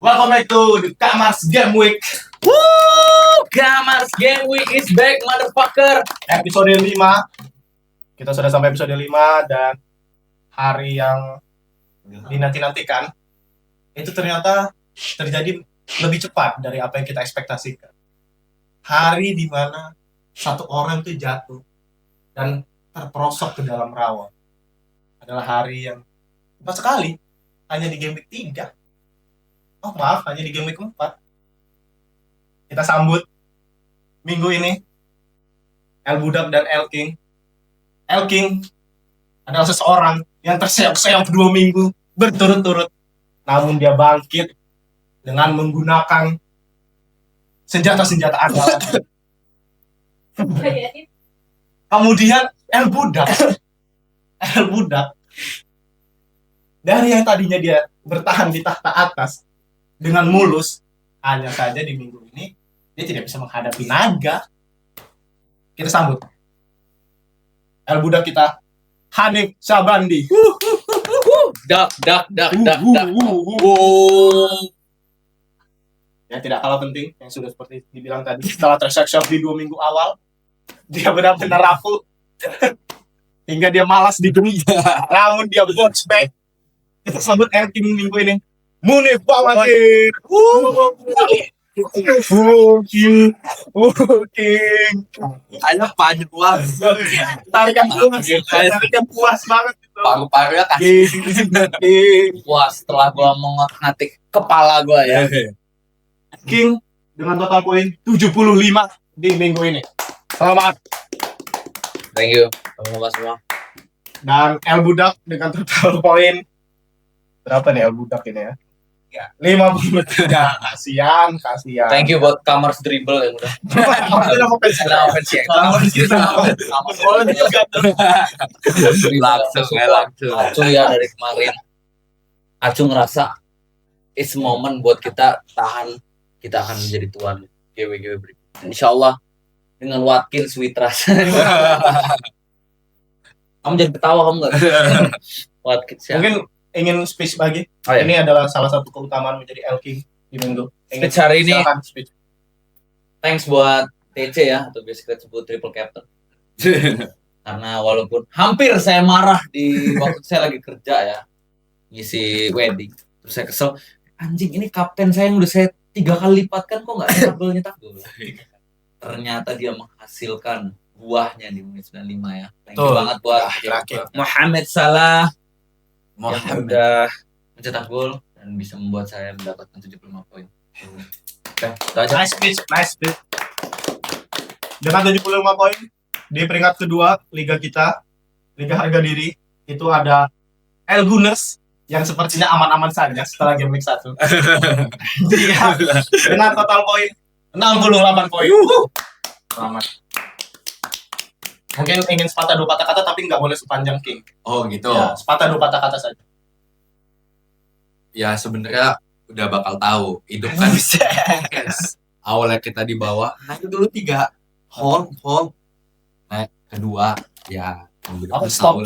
Welcome back to the Kamars Game Week. Woo! Kamars Game Week is back, motherfucker. Episode 5. Kita sudah sampai episode 5 dan hari yang dinanti-nantikan itu ternyata terjadi lebih cepat dari apa yang kita ekspektasikan. Hari di mana satu orang itu jatuh dan terperosok ke dalam rawa adalah hari yang cepat sekali, hanya di game week 3. Oh maaf, hanya di game week 4. Kita sambut minggu ini El Budak dan El King. El King adalah seseorang yang terseok-seok 2 minggu berturut-turut, namun dia bangkit dengan menggunakan senjata-senjata andalan. Kemudian El Budak dari yang tadinya dia bertahan di tahta atas dengan mulus, hanya saja di minggu ini dia tidak bisa menghadapi naga. Kita sambut El Budak kita, Hanif Syabandi. Dak. Ya tidak kalah penting, yang sudah seperti dibilang tadi, setelah terseok-seok di 2 minggu awal, dia benar-benar rapuh hingga dia malas digemi. Namun dia bounce back. Kita sambut El King minggu ini, Munif Bawakir. King. Ayo panjang uang. Tarikan puas banget itu. Paru-parunya King. puas setelah gua mengatik kepala gua ya. King dengan total poin 75 di minggu ini. Selamat. Thank you. Teman-teman semua. Dan El Budak dengan total poin berapa nih El Budak ini ya? Ya, 53. Kasihan. Thank you buat Kamars Dribble yang udah. Langsung ya dari kemarin. Acu ngerasa it's moment buat kita tahan. Kita akan menjadi tuan GW berikutnya. Insyaallah dengan Watkins Witras. Kamu jangan ketawa kamu nggak? Watkins ya. Mungkin ingin speech lagi. Oh, iya. Ini adalah salah satu keutamaan menjadi El King di minggu. Speech hari ini. Silakan speech. Thanks buat TC ya, atau biasanya disebut triple captain. Karena walaupun hampir saya marah di waktu saya lagi kerja ya, ngisi wedding, terus saya kesel, anjing ini kapten saya yang udah saya 3 kali lipatkan kok nggak nyetak gol. Ternyata dia menghasilkan buahnya di menit 95 ya. Thank you banget buat Mohamed Salah yang udah mencetak gol dan bisa membuat saya mendapatkan 75 poin. Oke, itu aja. Nice speech. Dengan 75 poin di peringkat kedua Liga kita, Liga Harga Diri, itu ada El Gunners yang sepertinya aman-aman saja setelah game week 1. Dengan total poin 68 poin. Selamat. Mungkin ingin sepatah 2 patah kata tapi nggak boleh sepanjang King. Oh gitu. Ya, sepatah 2 patah kata saja. Ya sebenarnya udah bakal tahu hidup kan. Awalnya kita di bawah, naik dulu 3 hold, naik kedua ya. Stop.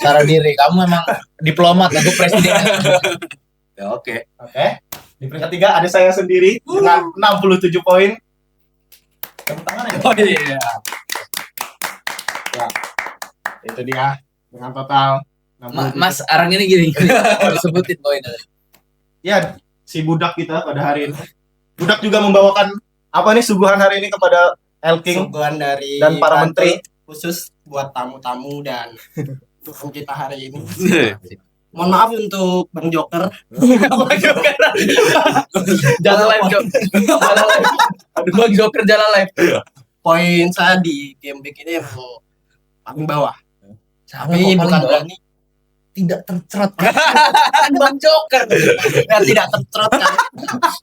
Cara diri kamu memang diplomat, aku presiden. Ya, oke. Di peringkat 3 ada saya sendiri dengan 67 poin. Tepuk tangan ya. Oh iya. Ya. Itu dia dengan total 67. Mas arang ini gini. Sebutin poinnya. Ya, si Budak kita pada hari ini. Budak juga membawakan apa nih suguhan hari ini kepada El King suguhan dari dan para menteri khusus buat tamu-tamu dan untuk kita hari ini. Mohon maaf untuk Bang Joker. Jalan live, Jok. Aduh, Bang Joker jalan live. Poin saya di game week ini emang paling bawah. Tapi bukan berarti tidak tercerot. Bang Joker. ya, tidak tercerot kan.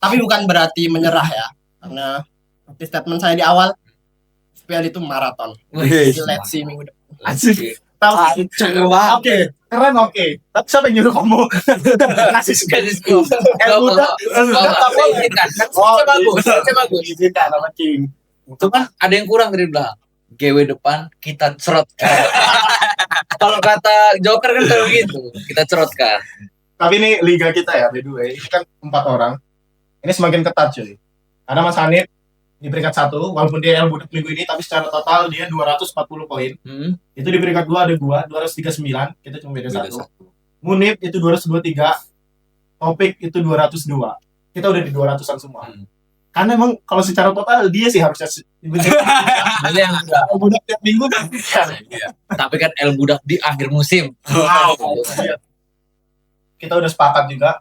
Tapi bukan berarti menyerah ya. Karena statement saya di awal FPL itu maraton. Jadi let's see minggu depan. Oke, keren oke. Tapi siapa yang nyuruh kamu ngasih skor? El Budak. Bagus. Izinkan sama King. Itu kan ada yang kurang dari belakang. GW depan kita cerot. Kalau kata Joker kan kalau gitu, kita cerotkan. Tapi ini liga kita ya, by the way. Ini kan 4 orang. Ini semakin ketat cuy. Karena Mas Hanif di peringkat 1, walaupun dia El Budak minggu ini, tapi secara total dia 240 poin. Itu di peringkat 2 ada gua, 239. Kita cuma beda 1. Munif itu 223. Topik itu 202. Kita udah di 200-an semua. Karena emang kalau secara total dia sih harusnya Ada yang enggak. El Budak tiap minggu kan. Tapi kan El Budak di akhir musim. Wow. Kita udah sepakat juga.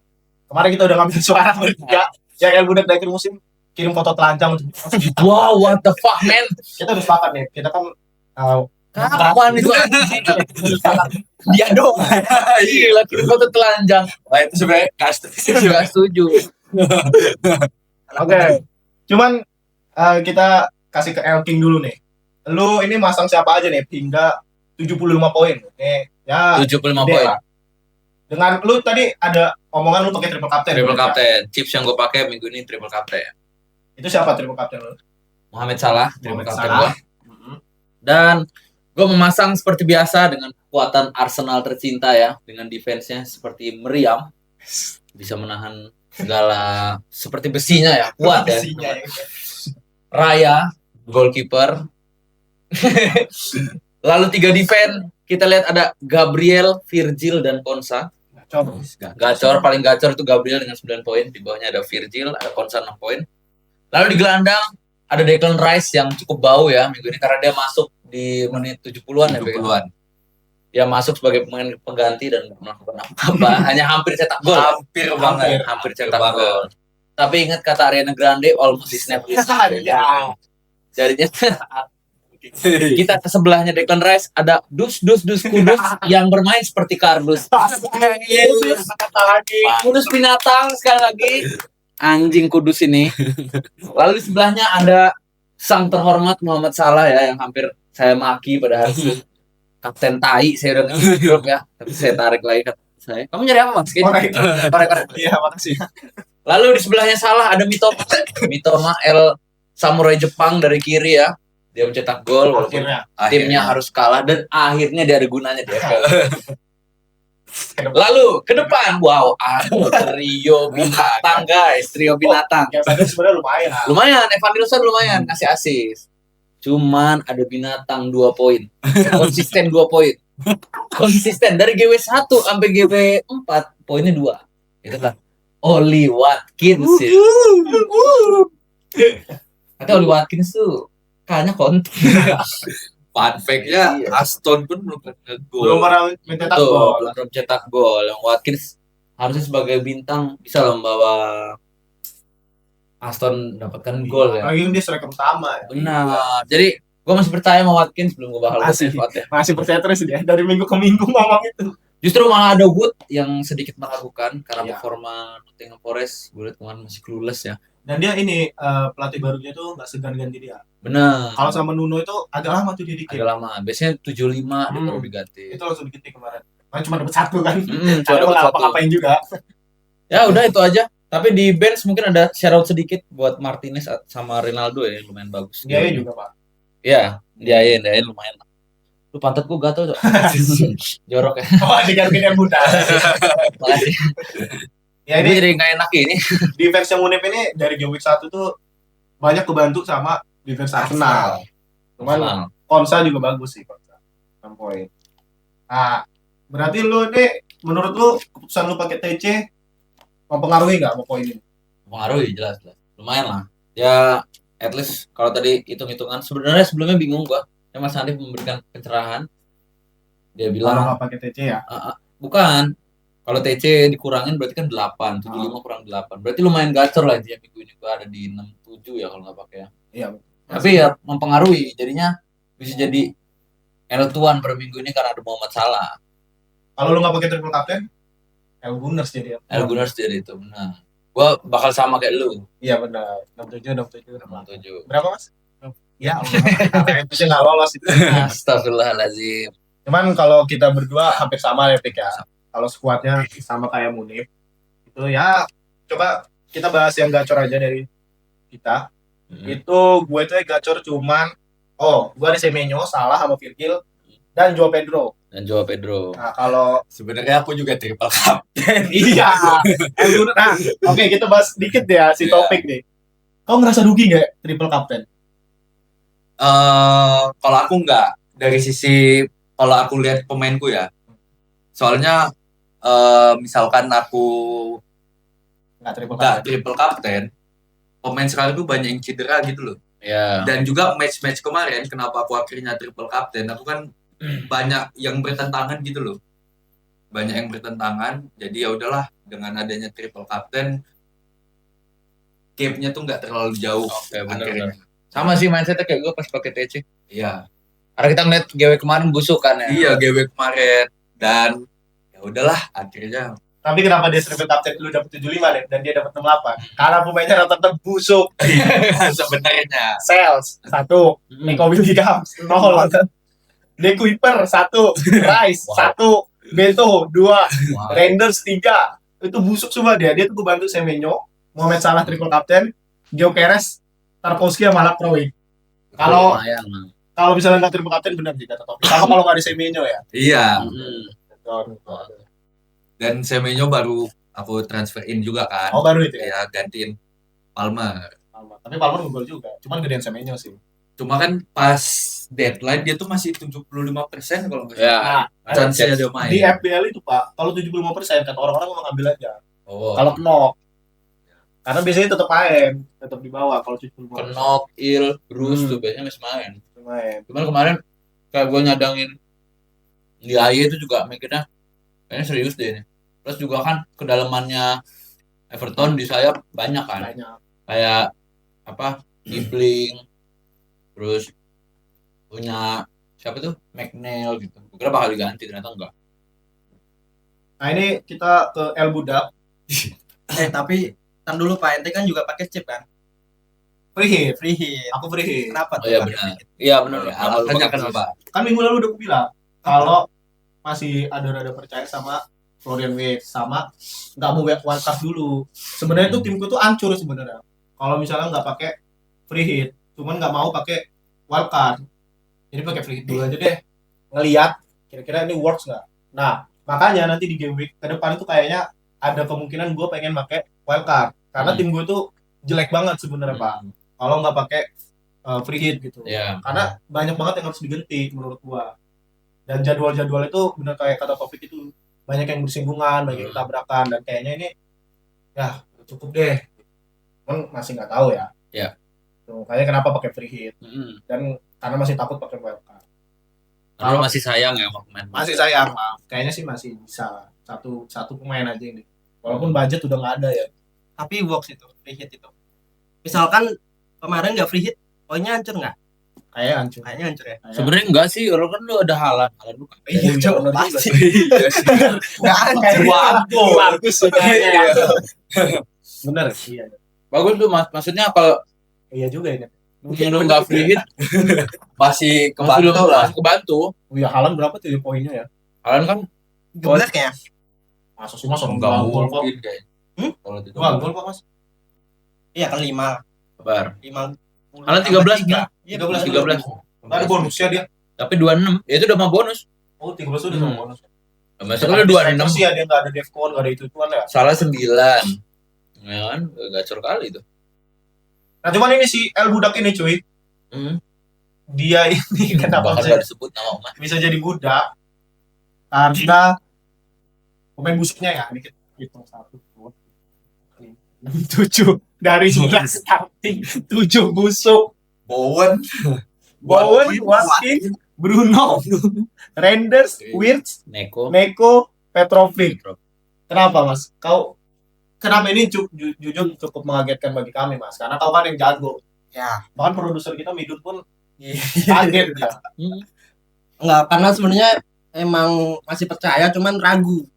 Kemarin kita udah ngambil suara juga. Yang El Budak di akhir musim kirim foto telanjang untuk Wow, what the fuck man? kita udah sepakat nih. Kita kan Kapan itu? Dia doang. Gila, kirim foto telanjang. Nah itu sebenarnya custom. Gak setuju. Oke. Cuman kita kasih ke El King dulu nih. Lu ini masang siapa aja nih hingga 75 poin. Nih, ya 75 gede poin. lah. Dengan lu tadi ada omongan lu pakai triple captain. Triple captain. Chips yang gue pakai minggu ini triple captain. Itu siapa triple captain lu? Mohamed Salah, triple Mohamed captain Salah. gue. Dan gue memasang seperti biasa dengan kekuatan Arsenal tercinta ya, dengan defense-nya seperti meriam, bisa menahan segala seperti besinya ya, kuat ya. Besinya ya. Raya, goalkeeper. Lalu 3 defense, kita lihat ada Gabriel, Virgil, dan Konsa. Gacor, paling gacor itu Gabriel dengan 9 poin. Di bawahnya ada Virgil, ada Konsa 6 poin. Lalu di gelandang, ada Declan Rice yang cukup bau ya minggu ini karena dia masuk di menit 70-an ya. 70-an. Dia masuk sebagai pemain pengganti dan melakukan apa-apa. Hanya hampir cetak gol. Hampir banget. Hampir cetak gol. Tapi ingat kata Ariana Grande, almost is never. Ya. Jadinya kita ke sebelahnya Declan Rice ada Dus Kudus yang bermain seperti kardus. Kudus binatang sekali lagi. Anjing Kudus ini. Lalu di sebelahnya ada sang terhormat Mohamed Salah ya yang hampir saya maki pada hari itu. Kapten tai saya udah ngejok ya. Tapi saya tarik lagi kata saya. Kamu nyari apa Mas? Korek. Korek. Iya, makasih. Lalu di sebelahnya Salah ada Mitoma El Samurai Jepang dari kiri ya. Dia mencetak gol walaupun timnya harus kalah dan akhirnya dia ada gunanya di FPL. Lalu ke depan, wow, trio binatang guys, trio binatang. Yang tadi sebenarnya lumayan. Lumayan, Evan Nilsson lumayan ngasih assist. Cuman ada binatang 2 poin, konsisten 2 poin, konsisten dari GW1 sampai GW4 poinnya 2. Itu kan Oli Watkins. Kata Oli Watkins tuh kayaknya konten. Fun fact-nya Aston pun belum pernah Belum gol. pernah mencetak gol. Belum cetak gol. Yang Watkins harusnya sebagai bintang bisa membawa Aston dapatkan gol ya. Lagi dia striker utama ya. Benar. Jadi gue masih percaya sama Watkins, belum gue bakal Masih. ya. Masih percaya terus dia dari minggu ke minggu ngomong itu. Justru malah ada Wood yang sedikit meragukan karena Iya. performa Nottingham Forest gue lihat kemarin masih clueless ya. Dan dia ini pelatih barunya tuh nggak segan ganti dia. Benar. Kalau sama Nuno itu agak lama tuh dia dikit. Agak lama. Biasanya 75 dia baru diganti. Itu langsung dikit kemarin. Kan cuma dapat 1 kan. Cuma Karena dapat nggak satu. apa-apain juga. Ya udah itu aja. Tapi di bench mungkin ada shout out sedikit buat Martinez sama Ronaldo ya yang lumayan bagus. Dia juga Pak. Iya, dia lumayan. Lu pantat gua gatel tuh. Jorok ya. Oh, diganti yang muda. Makasih. Ya Ini ini jadi nggak enak ini. defense yang Munif ini dari game week 1 tuh banyak kebantu sama defense Arsenal. Cuman Konsa juga bagus sih Konsa. 6 poin. Nah, berarti lu nih menurut lu keputusan lu pakai TC mempengaruhi nggak mau poin ini? Pengaruhi jelas. Lumayan lah. Ya at least kalau tadi hitung-hitungan sebenarnya sebelumnya bingung gua. Ya Mas Hanif memberikan pencerahan. Dia Kalau bilang nggak pakai TC ya? bukan. Kalau TC dikurangin berarti kan 8, 75 kurang 8. Berarti lumayan gacor lah dia minggu ini gua ada di 67 ya kalau nggak pakai ya. Iya. Tapi ya mempengaruhi. Jadinya bisa jadi L1 per minggu ini karena ada Mohamed Salah. Kalau lu nggak pakai triple captain, El Gunners jadi ya. El Gunners jadi itu benar. Gua bakal sama kayak lu. Iya benar. 67. 67. Berapa Mas? Ya, itu nggak lolos itu. Astagfirullahaladzim. Cuman kalau kita berdua hampir sama ya Pik ya. Kalau squadnya sama kayak Munif itu ya coba kita bahas yang gacor aja dari kita. Itu gue tuh gacor cuman gue ada Semenyo, Salah sama Virgil. dan Joao Pedro. Nah, kalau Sebenarnya aku juga triple captain. iya, nah, oke kita bahas dikit ya si Iya. topik nih. Kau ngerasa rugi nggak triple captain? Kalau aku nggak, dari sisi kalau aku lihat pemainku ya, soalnya misalkan aku Nggak triple nggak captain. triple captain, pemain sekarang tuh banyak yang cedera gitu loh. Ya. Dan juga match-match kemarin, kenapa aku akhirnya triple captain, aku kan banyak yang bertentangan gitu loh, banyak yang bertentangan. Jadi ya udahlah, dengan adanya triple captain, gap-nya tuh nggak terlalu jauh. Oke, akhirnya. benar. Sama sih mindsetnya kayak gue pas pakai TC. Iya. Karena kita ngeliat GW kemarin busuk kan ya. Iya, GW kemarin, dan ya udahlah akhirnya. Tapi kenapa dia triple captain lu dapat 75 deh dan dia dapat 68? Karena pemainnya rata-rata busuk. Sebenarnya Sales 1, Nico Williams 0, De Kuiper 1, Rice 1, Beto 2, Renders 3. Itu busuk semua dia. Dia tuh bantu Semenyo, Mohamed Salah triple captain, Gyökeres, Tarkowski sama Lacroix. Kalau lumayan. kalau misalnya nggak triple captain benar sih kata Topik. Sama kalau nggak ada Semenyo ya. iya. Betul. Dan Semenyo baru aku transferin juga kan. Oh baru itu ya. Ya gantiin Palmer. Tapi Palmer ngegol juga. Cuman gedean Semenyo sih. Cuma kan pas deadline dia tuh masih 75% kalau nggak Ya. salah. Chance-nya dia main. Di FPL itu Pak, kalau 75% kata orang-orang mau ngambil aja. Oh. Kalau Knok. Karena biasanya tetap main, tetap di bawah kalau 75%. Kenok, Il, Bruce tuh biasanya masih main. Main. Cuman kemarin kayak gue nyadangin di AY itu juga mikirnya kayaknya serius deh ini. Terus juga kan kedalamannya Everton di sayap banyak kan. Banyak. Kayak apa? Gibling. Terus punya siapa tuh? McNeil gitu. Gue kira bakal diganti, ternyata enggak. Nah ini kita ke El Budak. Tapi tar dulu Pak, ente kan juga pakai chip kan? Free hit. Free hit. Aku free hit. Kenapa Oh tuh? iya pakai benar. free hit? Iya benar. Alasannya kenapa? Kan minggu lalu udah aku bilang kalau masih ada rada percaya sama Florian Wirtz sama nggak mau wildcard dulu. Sebenarnya tuh timku tuh hancur sebenarnya. Kalau misalnya nggak pakai free hit, cuman nggak mau pakai wildcard. Jadi pakai free hit dulu aja deh. Ngelihat kira-kira ini works nggak. Nah makanya nanti di game week ke depan itu kayaknya ada kemungkinan gue pengen pakai wildcard karena tim gue tuh jelek banget sebenarnya Pak. Kalau nggak pakai free hit gitu. Iya. Karena banyak banget yang harus diganti menurut gua. Dan jadwal-jadwal itu benar kayak kata Topik itu banyak yang bersinggungan, banyak yang tabrakan dan kayaknya ini ya cukup deh. Cuman masih nggak tahu ya. Iya. Tuh, kayaknya kenapa pakai free hit dan karena masih takut pakai wildcard. Kalau masih sayang ya sama pemain. Masih sayang, maaf. Kayaknya sih masih bisa satu pemain aja ini. Walaupun budget udah nggak ada ya. Tapi works itu, free hit itu. Misalkan kemarin nggak free hit, poinnya hancur nggak? Kayak hancur. Kayaknya hancur ya. Sebenarnya enggak sih, orang kan lu ada Haaland lu kan. Iya, Cok, bener juga pasti. sih. Nggak ada kayak Bagus sebenarnya. Bener, iya. Bagus tuh maksudnya kalau Iya juga ini. mungkin lu enggak free hit Masih kebantu kebantu lah. kebantu. Oh iya, Haaland berapa tuh ya poinnya ya? Haaland kan geblek ya. Masa sih Mas, Enggak gol kok. mungkin kayak. Kalau itu. Dua gol kok Mas. Iya kan 5. kabar. 5. Haaland 13 Iya, 13. Nggak ada bonusnya dia. Tapi 26. Ya itu udah mau bonus. Oh, 13 udah sama bonus. Maksudnya lu 26. Sih ya, dia nggak ada Defcon, nggak ada itu-ituan ya. Salah 9. Ya kan, gacor kali itu. Nah, cuman ini si El Budak ini cuy. Dia ini kenapa Bahkan bisa, gak disebut nama Umar. bisa jadi budak? Karena pemain busuknya ya. Ini kita hitung 1, 2, 7 dari 11 starting 7 busuk. Bowen. Bowen, Watkins, Bruno, Renders, Wirtz, Neko. Neko, Petrovic. Kenapa Mas? Kenapa ini jujur cukup mengagetkan bagi kami Mas? Karena kau kan yang jago. Ya. Bahkan produser kita Midut pun kaget ya. Enggak, karena sebenarnya emang masih percaya cuman ragu.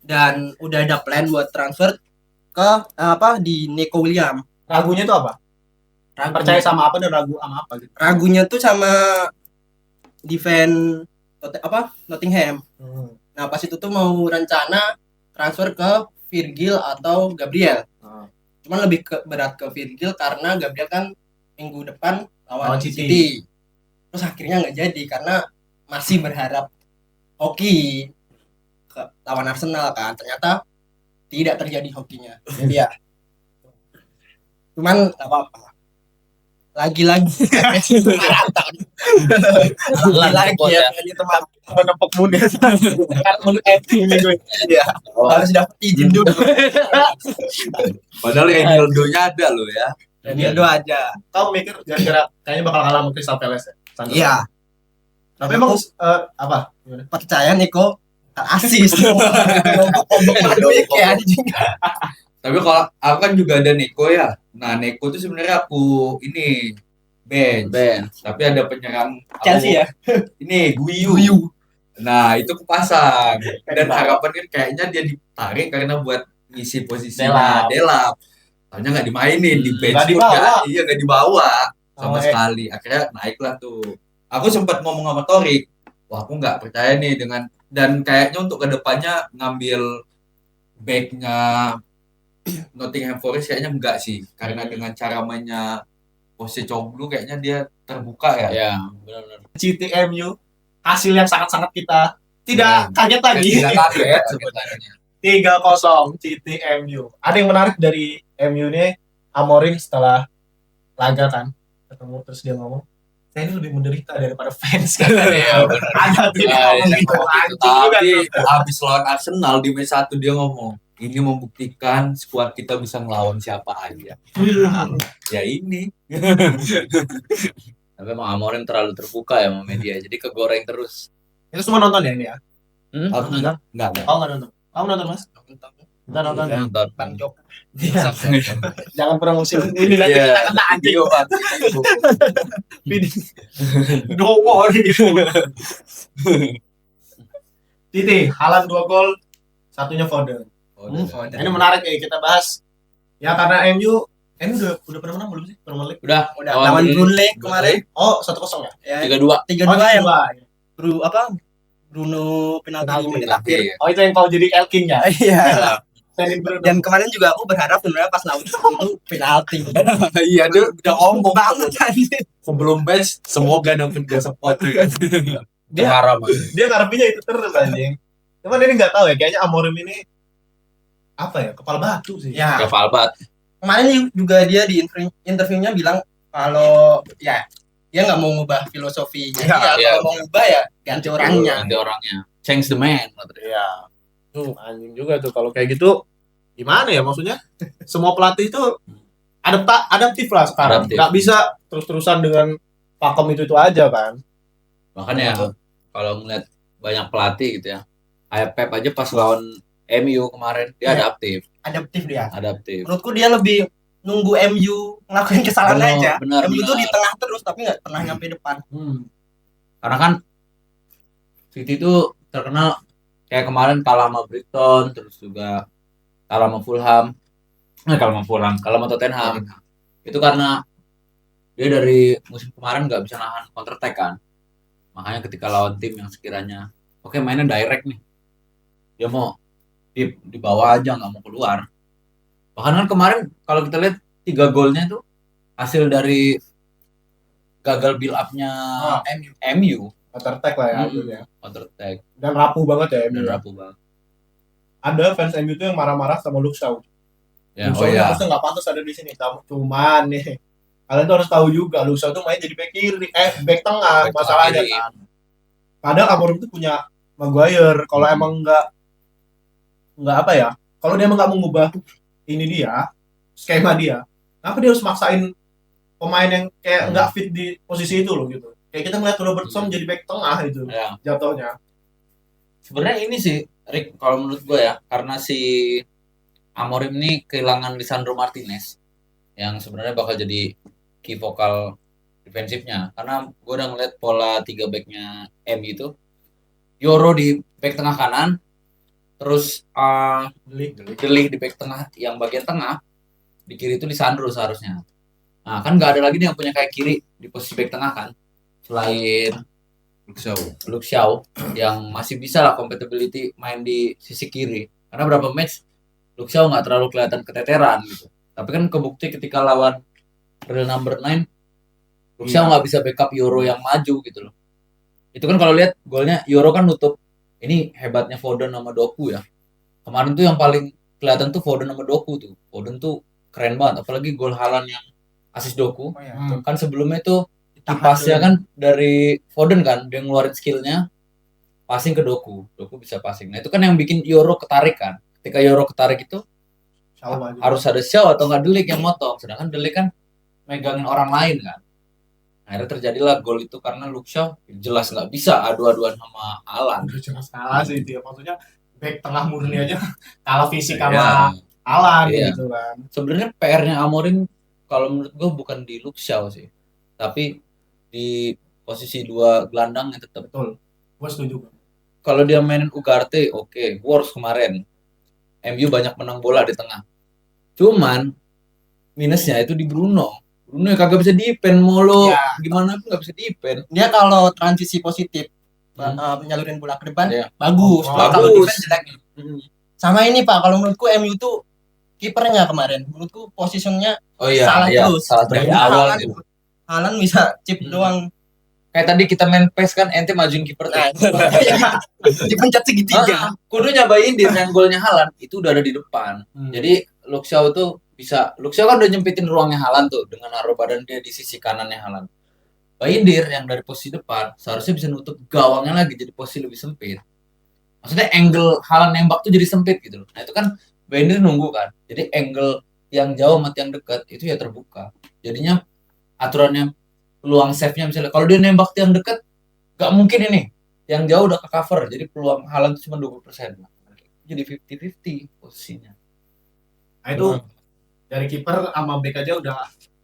Dan udah ada plan buat transfer ke di Nico Williams. Ragunya itu apa? Percaya sama apa dan ragu sama apa gitu? Ragunya tuh sama defense Nottingham. Nah, pas itu tuh mau rencana transfer ke Virgil atau Gabriel. Cuman lebih berat ke Virgil karena Gabriel kan minggu depan lawan Lawan City. City. Terus akhirnya nggak jadi karena masih berharap hoki ke lawan Arsenal kan, ternyata tidak terjadi hokinya. Jadi ya cuman nggak apa-apa, lagi-lagi itu maraton, lagi-lagi ya itu maraton. menepuk muda kan menurut acting nih gue. Iya, harus dapat izin dulu. Padahal Ronaldo-nya ada loh ya. Dia doa aja. Kau mikir gara-gara kayaknya bakal kalah sama Crystal Palace ya? Santos. Iya, Tapi emang apa? Gimana? percaya Niko asis. Kayak anjing. Tapi kalau aku kan juga ada Neko ya. Nah, Neko tuh sebenarnya aku ini bench. Tapi ada penyerang Chelsea ya. Ini Guiyu. Nah, itu kepasang. Dan harapan kan kayaknya dia ditarik karena buat ngisi posisinya Delap. Soalnya nggak dimainin di bench Nggak pun dibawa. nggak dibawa sama Oh, sekali. Akhirnya naiklah tuh. Aku sempat ngomong sama Torik, wah aku nggak percaya nih dengan, dan kayaknya untuk kedepannya ngambil backnya Nottingham Forest kayaknya enggak sih, karena dengan cara mainnya Postecoglou kayaknya dia terbuka ya. Ya, benar-benar. CTMU hasil yang sangat-sangat kita tidak kaget lagi. Tidak kaget sebenarnya. 3-0 CTMU. Ada yang menarik dari MU ini, Amorim setelah laga kan ketemu terus dia ngomong, saya ini lebih menderita daripada fans kan. Ada tuh dia ngomong gitu. Anjing juga. Tapi habis lawan Arsenal di match 1 dia ngomong, ini membuktikan skuad kita bisa ngelawan siapa aja. Ya ini. Tapi emang Amorim terlalu terbuka ya sama media, jadi kegoreng terus. Itu semua nonton ya ini ya? Aku Enggak. enggak. Oh nggak nonton. Kamu nonton Mas? Nggak nonton ya? Nonton. Bang Jok. Jangan promosi ini lagi Iya. kita kena anjing. Dowo gitu. Titi, Haaland 2 gol, satunya Foden. Ini menarik ya kita bahas. Ya karena MU udah pernah menang belum sih Premier League? Udah Lawan Burnley kemarin. Oh 1-0 ya? Ya, 3-2. 3-2 yang dua. Bruno penalti Penalti. di menit akhir. Oh itu yang kau jadi Elking ya? Iya. Standing Bruno. Dan kemarin juga aku berharap sebenarnya pas lawan itu penalti. Iya, dia udah ngomong Banget anjing. sebelum match semoga dapat dia support. Dia- Haram. Dia ngarepinnya itu terus anjing. Cuman ini nggak tahu ya, kayaknya Amorim ini apa ya, kepala batu sih. Ya, Gak Falbat. kemarin juga dia di interviewnya bilang kalau ya dia nggak mau ngubah filosofi. Jadi Ya, ya, kalau mau ngubah ya ganti orangnya. Ganti orangnya. Change the man. Iya. Anjing juga tuh kalau kayak gitu. Gimana ya maksudnya? Semua pelatih itu adaptif lah sekarang. Adaptif. Nggak bisa terus-terusan dengan pakem itu aja kan. Makanya kalau ngeliat banyak pelatih gitu ya. Kayak Pep aja pas lawan MU kemarin dia Iya. adaptif. Adaptif. Menurutku dia lebih nunggu MU ngelakuin kesalahan Benar, aja. benar, MU itu benar. di tengah terus tapi nggak pernah nyampe depan. Karena kan City itu terkenal kayak kemarin kalah sama Brighton, terus juga kalah sama Fulham. Kalah sama Tottenham. Itu karena dia dari musim kemarin nggak bisa nahan counter attack kan. Makanya ketika lawan tim yang sekiranya oke mainnya direct nih, dia mau di bawah aja nggak mau keluar. Bahkan kan kemarin kalau kita lihat 3 golnya itu hasil dari gagal build up-nya MU. Counter attack lah ya. Hmm. gitu ya. Counter attack Dan rapuh banget ya MU. dan rapuh banget. Ada fans MU tuh yang marah-marah sama Luke Shaw. Ya, Luke Shaw harusnya nggak pantas ada di sini. Cuman nih, kalian tuh harus tahu juga Luke Shaw tuh main jadi back kiri, back tengah Back masalahnya kiri. kan. Padahal Amorim tuh punya Maguire. Kalau emang nggak apa ya? Kalau dia emang nggak mengubah ini dia, skema dia, kenapa dia harus maksain pemain yang kayak nggak fit di posisi itu loh gitu? Kayak kita ngeliat Robertson jadi back tengah itu Ya. jatuhnya. Sebenarnya ini sih Rick, kalau menurut gue ya, karena si Amorim ini kehilangan Lisandro Martinez yang sebenarnya bakal jadi key vokal defensifnya. Karena gue udah ngeliat pola 3 backnya MU itu, Yoro di back tengah kanan, terus Delik di back tengah yang bagian tengah, di kiri itu Lisandro seharusnya. Nah kan nggak ada lagi nih yang punya kayak kiri di posisi back tengah kan, selain Luke Shaw yang masih bisa lah compatibility main di sisi kiri. Karena berapa match Luke Shaw nggak terlalu kelihatan keteteran gitu. Tapi kan kebukti ketika lawan real number 9 Luke Shaw nggak bisa backup Euro yang maju gitu loh. Itu kan kalau lihat golnya Euro kan nutup. Ini hebatnya Foden sama Doku ya. Kemarin tuh yang paling kelihatan tuh Foden sama Doku tuh. Foden tuh keren banget, apalagi gol Haaland yang asis Doku. Oh, ya. Kan sebelumnya tuh Ditahan pasnya dulu. kan dari Foden kan, dia ngeluarin skillnya, passing ke Doku. Doku bisa passing. Nah itu kan yang bikin Euro ketarik kan. Ketika Euro ketarik itu Shaw maju. harus ada Shaw atau nggak Delik yang motong. Sedangkan Delik kan megangin orang lain kan. Akhirnya terjadilah gol itu karena Luke Shaw jelas nggak bisa adu-aduan sama Haaland. Udah jelas kalah sih dia, maksudnya back tengah murni aja kalah fisik Iya. sama Haaland Iya. gitu kan. Sebenarnya PR-nya Amorim kalau menurut gue bukan di Luke Shaw sih, tapi di posisi dua gelandang yang tetap. Betul, gue setuju. Kalau dia mainin Ugarte, oke, worse kemarin. MU banyak menang bola di tengah. Cuman minusnya itu di Bruno. Bruno yang kagak bisa defend mulu. Ya. Gimana pun nggak bisa defend. Dia kalau transisi positif Hmm. nyalurin bola ke depan Iya. bagus. Oh, Cuma kalau bagus. defense jelek. Sama ini Pak, kalau menurutku MU tuh kipernya kemarin, menurutku posisinya Oh iya, salah iya. terus. Salah dari awal Haaland- gitu. Haaland bisa chip Hmm. doang. Kayak tadi kita main PES kan, ente majuin kiper tuh. Nah, dipencet segitiga. Kudu nyobain di yang golnya Haaland itu udah ada di depan. Jadi Luke Shaw tuh bisa, Luke Shaw kan udah nyempitin ruangnya Haaland tuh dengan naruh badan dia di sisi kanannya Haaland. Bayindir yang dari posisi depan seharusnya bisa nutup gawangnya lagi jadi posisi lebih sempit. Maksudnya angle Haaland nembak tuh jadi sempit gitu loh. Nah itu kan Bayindir nunggu kan. Jadi angle yang jauh sama yang dekat itu ya terbuka. Jadinya aturannya peluang save-nya misalnya kalau dia nembak yang dekat nggak mungkin ini. Yang jauh udah ke cover. Jadi peluang Haaland tuh cuma 20%. Jadi 50-50 posisinya. Nah itu dari kiper sama back aja udah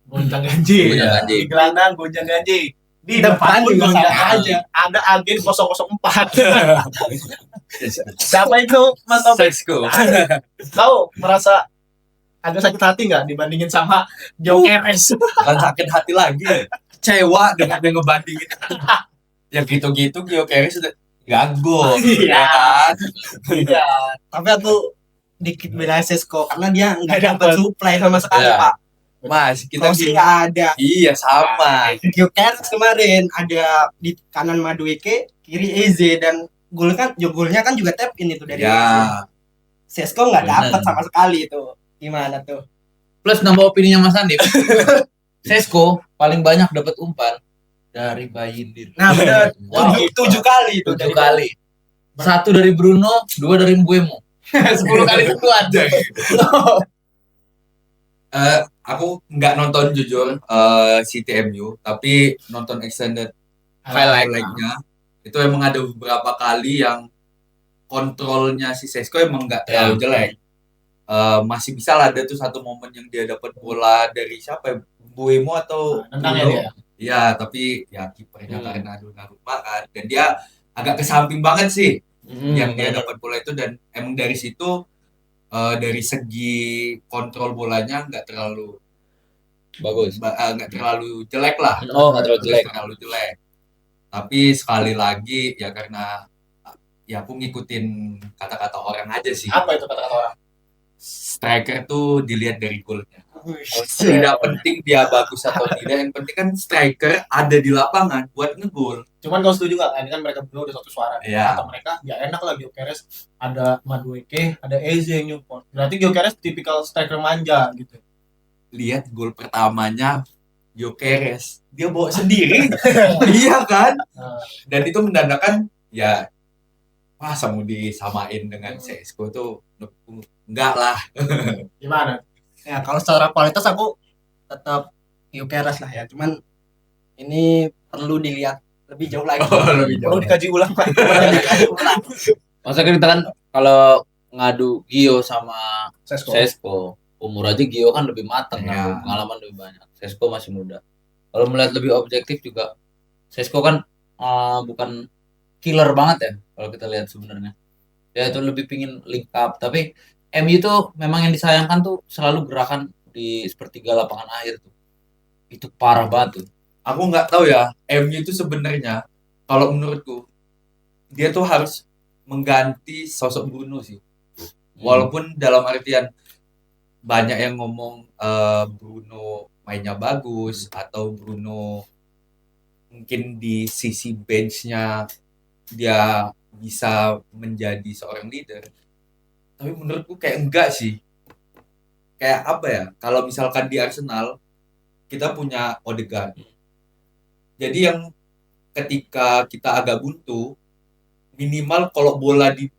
gonjang ganjing. Gonjang-ganjing. Di gelandang gonjang ganjing. Di Depan depan pun juga gonjang sama aja. Ada agen 004. Siapa itu Mas Taufik? Sesko. Kau merasa agak sakit hati nggak dibandingin sama Gyökeres? Bukan sakit hati lagi. Kecewa dengan dia ngebandingin. Yang gitu-gitu Gyökeres sudah gagal. Iya. Ya kan? Iya. Tapi aku dikit bela Sesko karena dia nggak Nggak dapat dapet. supply sama sekali Iya. Pak. Mas, kita Crossing gini. nggak ada. Iya, sama. Gyökeres kemarin ada di kanan Madueke, kiri Eze dan golnya kan juga tap in itu dari Eze. Ya. Sesko nggak dapat Bener. sama sekali itu. Gimana tuh? Plus nambah opininya Mas Andip. Sesko paling banyak dapat umpan dari Bayindir. Nah benar. Wow. Tujuh kali itu 7 kali. 1 dari Bruno, 2 dari Mbuemo. 10 kali sentuhan. Aku nggak nonton jujur City MU, tapi nonton extended Highlight. highlight-nya. Itu emang ada beberapa kali yang kontrolnya si Sesko emang nggak terlalu Ya. jelek. Masih bisa lah ada tuh satu momen yang dia dapat bola dari siapa ya? Buemo atau Nendang ya Bruno. dia. Iya, tapi ya kipernya Hmm. karena ngaruh banget dan dia agak ke samping banget sih yang dia bener. dapat bola itu dan emang dari situ dari segi kontrol bolanya nggak terlalu Bagus. nggak terlalu jelek lah. Oh, nggak terlalu jelek. Nggak terlalu jelek. Tapi sekali lagi ya karena ya aku ngikutin kata-kata orang aja sih. Apa itu kata-kata orang? Striker tuh dilihat dari golnya. Tidak penting dia bagus atau tidak, yang penting kan striker ada di lapangan buat ngegol. Cuman kau setuju nggak? Ini kan mereka berdua udah satu suara. Iya. Kata mereka, ya enak lah Gyökeres. Ada Madueke, ada Eze yang nyupport. Berarti Gyökeres tipikal striker manja gitu. Lihat gol pertamanya Gyökeres, dia bawa sendiri. Iya kan? Nah, Dan itu menandakan ya masa mau disamain dengan Sesko tuh enggak lah. gimana? Ya kalau secara kualitas aku tetap Gyökeres lah ya. Cuman ini perlu dilihat lebih jauh lagi. Lebih Perlu dikaji ulang Pak. Masa kita kan kalau ngadu Gio sama Sesko. Sesko, umur aja Gio kan lebih matang Iya. kan, pengalaman lebih banyak. Sesko masih muda. Kalau melihat lebih objektif juga, Sesko kan bukan killer banget ya kalau kita lihat sebenarnya. Dia itu lebih pingin link up, tapi MU tuh memang yang disayangkan tuh selalu gerakan di sepertiga lapangan akhir tuh. Itu parah banget tuh. Aku nggak tahu ya, MU itu sebenarnya kalau menurutku dia tuh harus mengganti sosok Bruno sih. Walaupun dalam artian banyak yang ngomong Bruno mainnya bagus atau Bruno mungkin di sisi benchnya dia bisa menjadi seorang leader. Tapi menurutku kayak enggak sih. Kayak apa ya? Kalau misalkan di Arsenal kita punya Odegaard. Jadi yang ketika kita agak buntu, minimal kalau bola di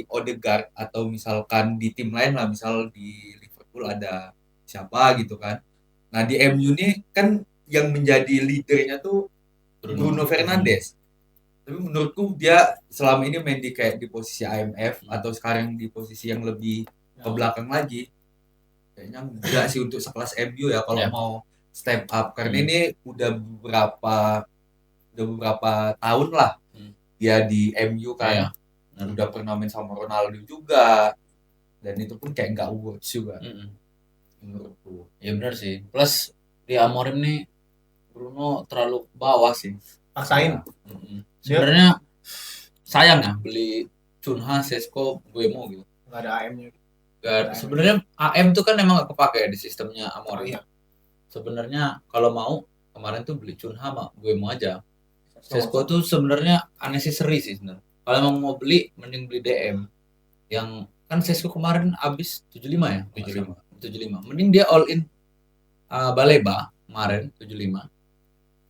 Odegaard atau misalkan di tim lain lah, misal di Liverpool ada siapa gitu kan. Nah di MU ini kan yang menjadi leadernya tuh Bruno Fernandes. Tapi menurutku dia selama ini main kayak di posisi IMF atau sekarang di posisi yang lebih ke belakang lagi. Kayaknya enggak sih untuk sekelas MU ya kalau mau step up, karena ini udah beberapa tahun lah dia di MU kan. Udah pernah main sama Ronaldo juga, dan itu pun kayak nggak worth juga menurutku. Ya benar sih. Plus di Amorim nih Bruno terlalu bawah sih. Paksain. Sebenarnya sayang ya beli Cunha, Sesko, Buemo gitu. Nggak ada AM-nya. Sebenarnya AM tuh kan emang gak kepake di sistemnya Amorim. Iya. Sebenarnya kalau mau kemarin tuh beli Cunha sama Buemo aja. Sesko tuh sebenarnya unnecessary sih sebenarnya. Kalau emang mau beli mending beli DM. Yang kan Sesko kemarin habis 75 ya? 75. Mending dia all in Baleba kemarin 75.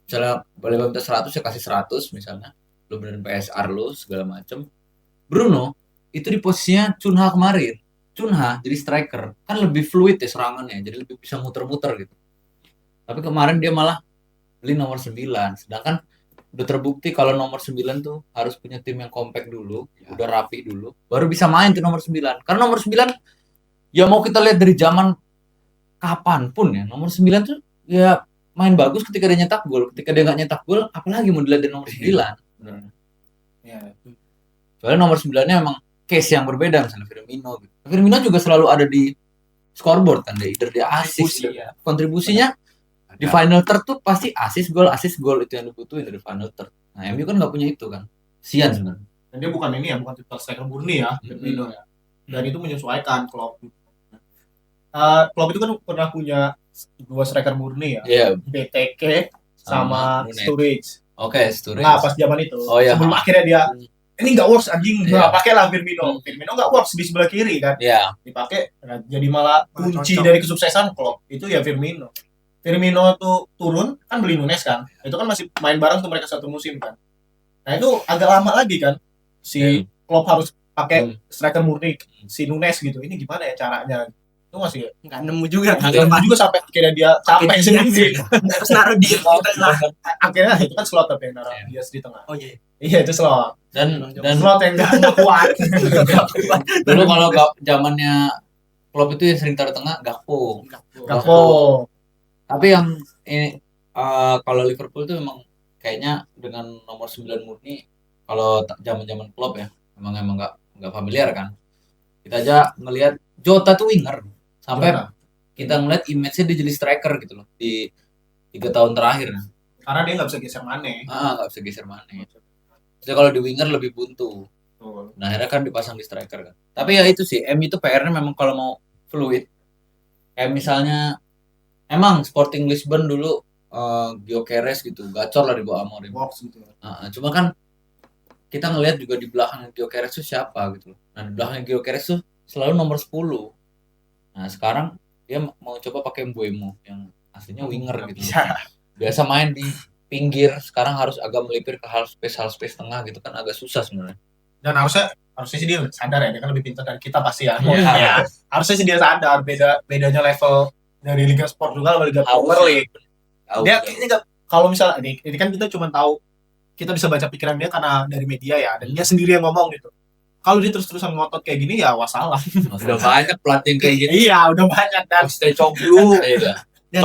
Misalnya Baleba minta 100 ya kasih 100 misalnya. Lu benerin PSR lu segala macem. Bruno itu di posisinya Cunha kemarin. Cunha jadi striker kan lebih fluid ya serangannya, jadi lebih bisa muter-muter gitu. Tapi kemarin dia malah beli nomor 9, sedangkan udah terbukti kalau nomor 9 tuh harus punya tim yang kompak dulu, udah rapi dulu, baru bisa main tuh nomor 9. Karena nomor 9 ya mau kita lihat dari zaman kapanpun ya, nomor 9 tuh ya main bagus ketika dia nyetak gol, ketika dia nggak nyetak gol, apalagi mau dilihat dari nomor 9. Ya. Soalnya nomor 9-nya emang case yang berbeda, misalnya Firmino gitu. Firmino juga selalu ada di scoreboard kan, dia assist. Kontribusinya di final third tuh pasti assist gol itu yang dibutuhin dari final third. Nah, MU kan nggak punya itu kan. Sian sebenarnya. Dan dia bukan ini ya, bukan tipe striker murni ya, Firmino ya. Dan itu menyesuaikan Klopp. Klopp itu kan pernah punya 2 striker murni ya. Iya. BTK sama Sturridge. Oke, Sturridge. Nah, pas zaman itu. Oh, iya. Sebelum akhirnya dia ini nggak works anjing, nggak pakai lah Firmino. Firmino nggak works di sebelah kiri kan. Iya. Dipakai jadi malah kunci dari kesuksesan Klopp itu ya Firmino. Firmino tuh turun kan beli Nunes kan. Itu kan masih main bareng tuh mereka satu musim kan. Nah, itu agak lama lagi kan si Klopp harus pakai striker murni si Nunes gitu. Ini gimana ya caranya? Itu masih nggak nemu juga. nggak nemu juga sampai akhirnya dia capek sendiri. Terus naruh dia di tengah. Akhirnya itu kan slot tapi naruh dia di tengah. Oh iya. Iya itu slot. Dan slot yang nggak kuat. Dulu kalau zamannya Klopp itu yang sering taruh tengah Gakpo. Tapi yang ini kalau Liverpool tuh memang kayaknya dengan nomor 9 murni kalau zaman-zaman Klopp ya emang nggak familiar kan. Kita aja ngelihat Jota tuh winger sampai kita ngeliat image-nya dia jadi striker gitu loh di 3 tahun terakhir. Karena dia nggak bisa geser Mane. Nggak bisa geser Mane. Jadi kalau di winger lebih buntu. Nah akhirnya kan dipasang di striker kan. Tapi ya itu sih, MU itu PR-nya memang kalau mau fluid. Kayak misalnya emang Sporting Lisbon dulu Gyökeres gitu, gacor lah di bawah Amorim. Gitu. Cuma kan kita ngelihat juga di belakang Gyökeres itu siapa gitu. Nah di belakang Gyökeres tuh selalu nomor 10. Nah sekarang dia mau coba pakai Mbeumo yang aslinya winger gitu. Biasa main di pinggir, sekarang harus agak melipir ke half space tengah gitu kan agak susah sebenarnya. Dan harusnya sih dia sadar ya, dia kan lebih pintar dari kita pasti ya. Ya. Harusnya sih dia sadar bedanya level dari Liga Sport juga sama Liga Premier League. Dia ini enggak, kalau misalnya ini kan kita cuma tahu, kita bisa baca pikiran dia karena dari media ya, dan dia sendiri yang ngomong gitu. Kalau dia terus-terusan ngotot kayak gini ya wassalam. Udah banyak pelatih kayak gitu. Iya, udah banyak dan Stay Coglu. Dan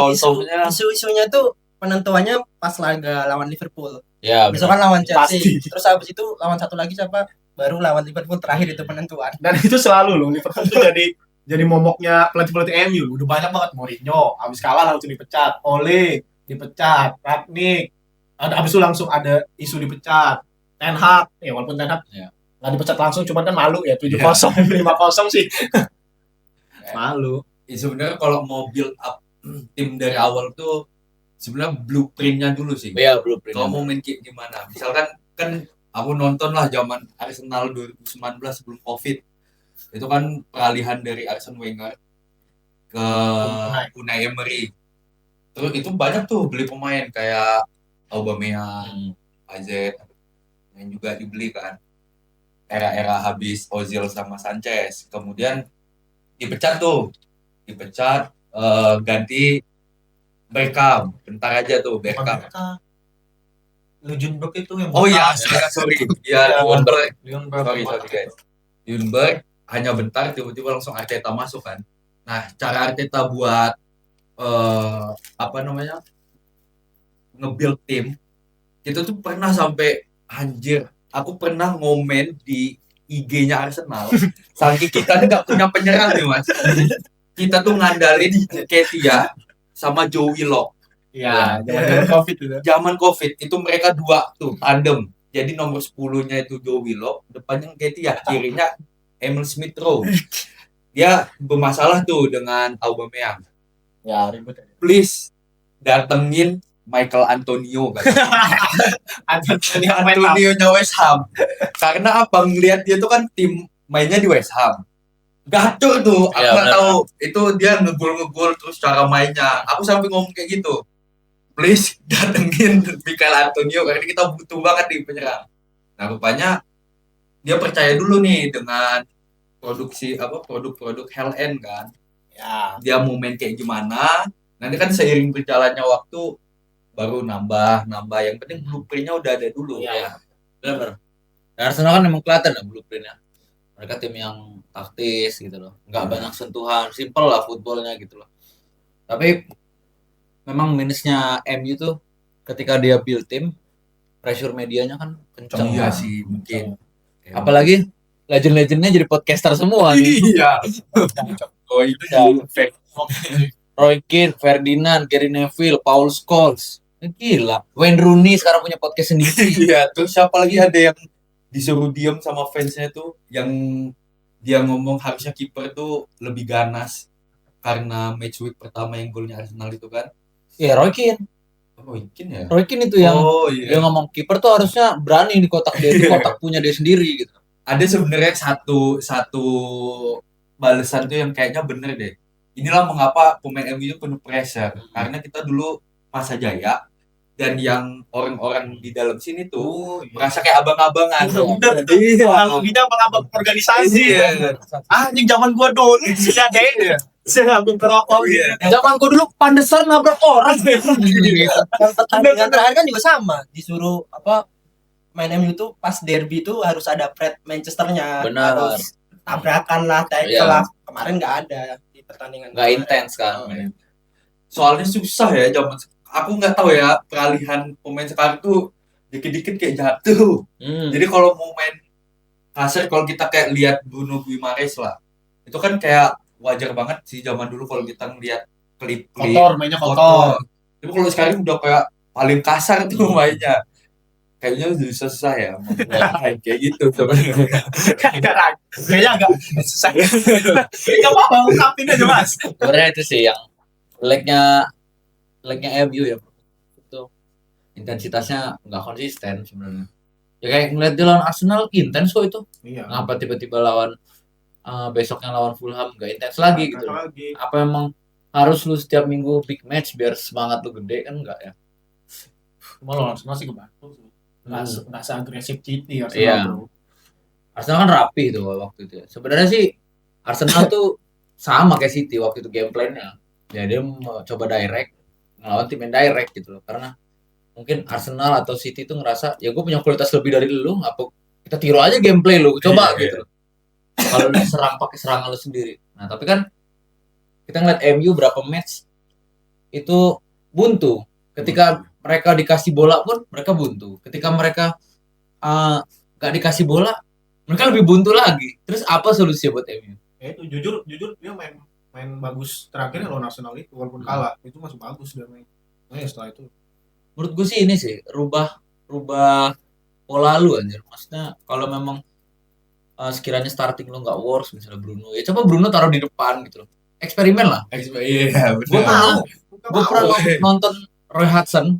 isu-isunya tuh penentuannya pas laga lawan Liverpool. Ya, misalkan lawan Chelsea, pasti. Terus habis itu lawan satu lagi siapa? Baru lawan Liverpool terakhir itu penentuan. Dan itu selalu loh Liverpool itu jadi momoknya pelatih-pelatih MU. Udah banyak banget. Mourinho habis kalah langsung dipecat, Ole dipecat, Rangnick habis itu langsung ada isu dipecat, Ten Hag ya walaupun Ten Hag nggak dipecat langsung, cuman kan malu ya 7-0 5-0 sih. Malu. Sebenarnya kalau mau build up tim dari awal tuh sebenarnya blueprintnya dulu sih. Ya blueprint. Kalau mau main kayak gimana? Misalkan kan aku nonton lah zaman Arsenal 2019 sebelum COVID. Itu kan peralihan dari Arsene Wenger ke Unai Emery. Terus itu banyak tuh beli pemain kayak Aubameyang, AZ yang juga dibeli kan. Era-era habis Ozil sama Sanchez. Kemudian dipecat, ganti Beckham. Bentar aja tuh Beckham. Ljungberg itu yang Oh iya, sorry. Iya, Ljungberg. Ljungberg. Sorry guys. Ljungberg hanya bentar tiba-tiba langsung Arteta masuk kan. Nah, cara Arteta buat nge-build tim itu tuh pernah sampai anjir, aku pernah ngomen di IG-nya Arsenal. Saking kita nggak punya penyerang nih mas. Kita tuh ngandalin Ketia sama Joe Willock. Iya, zaman COVID juga. Zaman COVID itu mereka dua tuh tandem. Jadi nomor 10-nya itu Joe Willock, depannya Ketia, kirinya Emil Smith Rowe. Dia bermasalah tuh dengan Aubameyang. Ya, ribet. Please datengin Michael Antonio kan. Antonio-nya West Ham. Karena apa, ngelihat dia tuh kan tim mainnya di West Ham. Gacor tuh, aku nggak tahu itu dia ngegol terus cara mainnya. Aku sampai ngomong kayak gitu. Please datengin Michael Antonio karena kita butuh banget di penyerang. Nah, rupanya dia percaya dulu nih dengan produk-produk Hell End kan. Ya. Dia mau main kayak gimana. Nanti kan seiring berjalannya waktu baru nambah. Yang penting blueprintnya udah ada dulu. Ya. Benar. Dan Arsenal kan memang kelihatan ya blueprintnya. Mereka tim yang taktis gitu loh. Nggak banyak sentuhan, simple lah footballnya gitu loh. Tapi memang minusnya MU tuh ketika dia build tim, pressure medianya kan kencang. Iya sih mungkin. Apalagi legend-legendnya jadi podcaster semua. Iya. Oh itu ya. Roy Keane, Ferdinand, Gary Neville, Paul Scholes. Gila. Wayne Rooney sekarang punya podcast sendiri. Iya, terus siapa lagi ada yang disuruh diem sama fansnya tuh yang dia ngomong harusnya kiper tuh lebih ganas karena match week pertama yang golnya Arsenal itu kan. Iya, Roy Keane. Roy Keane itu yang dia ngomong kiper tuh harusnya berani di kotak dia, di kotak punya dia sendiri gitu. Ada sebenarnya satu balasan tuh yang kayaknya bener deh. Inilah mengapa pemain MU itu penuh pressure. Karena kita dulu masa jaya dan yang orang-orang di dalam sini tuh merasa kayak abang-abangan. Iya. Analoginya abang-abang organisasi. Anjing zaman gua dulu sudah ada ya. Saya ambil perokok. Zaman gua dulu pandesan nabrak orang. Pertandingan terakhir kan juga sama, disuruh main MU tuh pas derby tuh harus ada Fred Manchesternya. Benar. Harus tabrakan lah, tackle lah. Kemarin nggak ada di pertandingan. Nggak intens kan. Soalnya susah ya zaman. Aku nggak tahu ya peralihan pemain sekarang tuh dikit-dikit kayak jatuh. Jadi kalau mau main kasar, kalau kita kayak lihat Bruno Guimaraes lah, itu kan kayak wajar banget sih zaman dulu kalau kita ngeliat klip mainnya kotor. Tapi kalau sekarang udah kayak paling kasar tuh mainnya. Kayaknya udah susah ya kayak gitu sebenarnya. Kayaknya agak susah. Enggak apa-apa, ungkapin aja Mas. Sebenarnya itu sih yang lag-nya MU ya. Itu intensitasnya nggak konsisten sebenarnya. Ya kayak ngeliat di lawan Arsenal intens kok itu. Iya. Ngapa tiba-tiba lawan besoknya lawan Fulham nggak intens lagi gitu. Apa emang harus lu setiap minggu big match biar semangat lu gede kan enggak ya? Cuma lawan Arsenal sih kebantu. Nggak seagresif City Arsenal. Iya. Arsenal kan rapi tuh waktu itu. Sebenarnya sih Arsenal tuh sama kayak City waktu itu game plan-nya. Ya dia mau coba direct ngelawan tim yang direct gitu loh. Karena mungkin Arsenal atau City tuh ngerasa ya gue punya kualitas lebih dari lu, ngapa kita tiru aja gameplay lu, coba gitu loh. Kalau lu serang pakai serangan lu sendiri. Nah, tapi kan kita ngeliat MU berapa match itu buntu. Ketika mereka dikasih bola pun mereka buntu. Ketika mereka gak dikasih bola, mereka lebih buntu lagi. Terus apa solusinya buat MU? Ya itu jujur dia main bagus terakhirnya lawan Arsenal itu walaupun kalah itu masih bagus dia main. Nah, ya setelah itu menurut gue sih ini sih rubah pola lu anjir. Maksudnya kalau memang sekiranya starting lu nggak works misalnya Bruno, ya coba Bruno taruh di depan gitu loh. Eksperimen lah. Iya, Gue pernah nonton Roy Hudson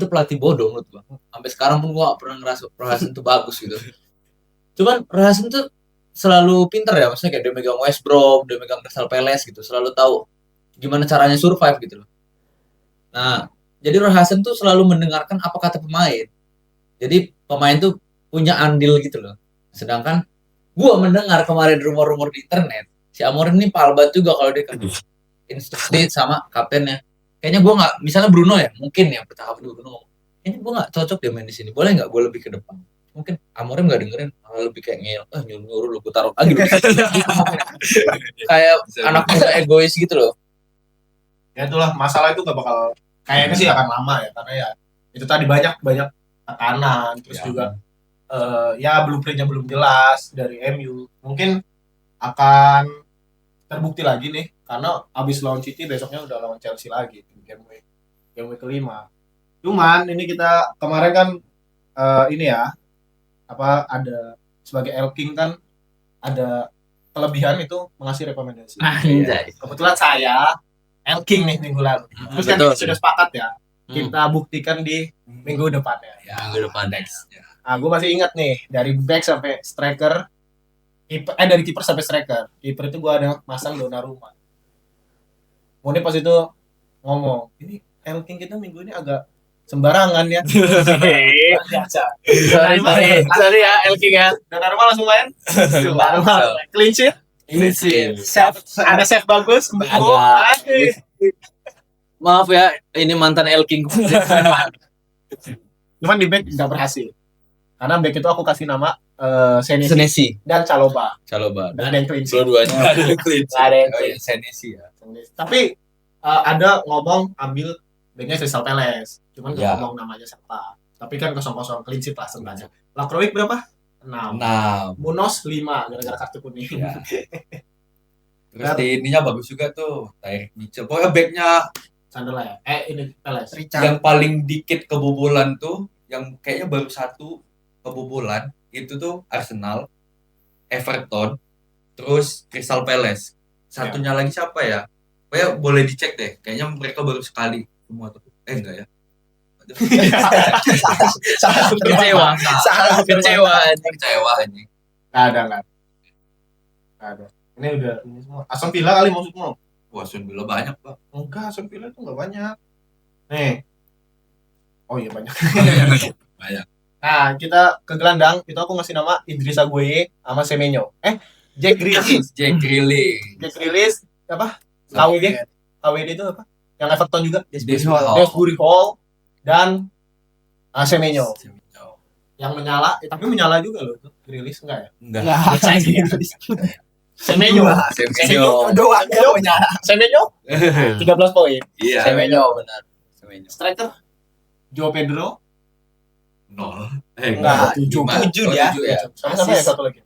tuh pelatih bodoh menurut gua. Sampai sekarang pun gua gak pernah ngerasa Roy Hudson tuh bagus gitu. Cuman Roy Hudson tuh selalu pinter ya, maksudnya kayak dia megang West Brom, dia megang Crystal Palace gitu, selalu tahu gimana caranya survive gitu loh. Nah, jadi Roy Hudson tuh selalu mendengarkan apa kata pemain. Jadi pemain tuh punya andil gitu loh. Sedangkan gua mendengar kemarin rumor-rumor di internet, si Amorim ini palbat juga kalau dia kan instruksi sama kaptennya. Kayaknya gue nggak, misalnya Bruno ya, mungkin ya bertahap dulu Bruno. Ini gue nggak cocok dia main di sini. Boleh nggak gue lebih ke depan? Mungkin Amorim nggak dengerin, lebih kayak nyuruh lu, gue taruh lagi. Kayak anak muda egois gitu loh. Ya itulah, masalah itu gak bakal, kayaknya sih akan lama ya, karena ya itu tadi banyak tekanan, terus juga ya blueprintnya belum jelas dari MU. Mungkin akan terbukti lagi nih, karena abis lawan City besoknya udah lawan Chelsea lagi game week kelima. Cuman ini kita kemarin kan ini ya ada sebagai Elking kan ada kelebihan itu mengasih rekomendasi. Anjay. Kebetulan saya Elking nih minggu lalu. Terus kan Betul. kita sudah sepakat ya, kita buktikan di minggu depan ya. Ya, minggu depan next. Ya. Nah, gue masih ingat nih dari back sampai striker, dari kiper sampai striker. Kiper itu gue ada masang Donnarumma. Kemudian pas itu ngomong, ini Elking kita minggu ini agak sembarangan ya. Biasa. Sorry ya Elking ya. Donnarumma langsung main. Donnarumma clean sheet. Save, ada save bagus. Maaf ya, ini mantan Elking. Cuman di back nggak berhasil. Karena back itu aku kasih nama Senesi Senesi, dan Caloba. Caloba. Nggak ada yang clean sheet. Dua-duanya. Nggak ada yang Oh clean iya, Senesi ya. sheet. Tapi ada ngomong ambil backnya Crystal Palace. Cuman nggak Ya. ngomong namanya siapa. Tapi kan 0-0 clean sheet lah sebenarnya. Lakroik berapa? 6. Nah, Munos 5 gara-gara kartu kuning. ya. Terus di ininya bagus juga tuh, Tyreek Mitchell. Pokoknya backnya Sunderland. Ini Palace. yang paling dikit kebobolan tuh, yang kayaknya baru satu kebobolan, itu tuh Arsenal, Everton, terus Crystal Palace. Satunya lagi siapa ya? Pokoknya boleh dicek deh. Kayaknya mereka baru sekali semua tuh. Enggak ya? Kecewa. Salah Kecewa. Kecewa anjing. Nggak ada. Ini udah ini semua. Aston Villa kali maksudmu? Wah, Aston Villa banyak, Pak. Enggak, Aston Villa itu nggak banyak. Nih. Oh iya banyak. Banyak. Nah, kita ke gelandang, itu aku ngasih nama Idrissa Gueye sama Semenyo. Jack Grealish. Jack Grealish. Jack Grealish apa? KWD itu apa? Yang Everton juga. Desbury Hall dan Semenyo. Yang menyala, tapi menyala juga loh itu. Grealish enggak ya? Enggak. Semenyo. Semenyo. Doang ya menyala. Semenyo 13 poin. Iya. Semenyo benar. Semenyo. Striker Joe Pedro 0. Enggak, 7 dia. Sama-sama ya satu lagi.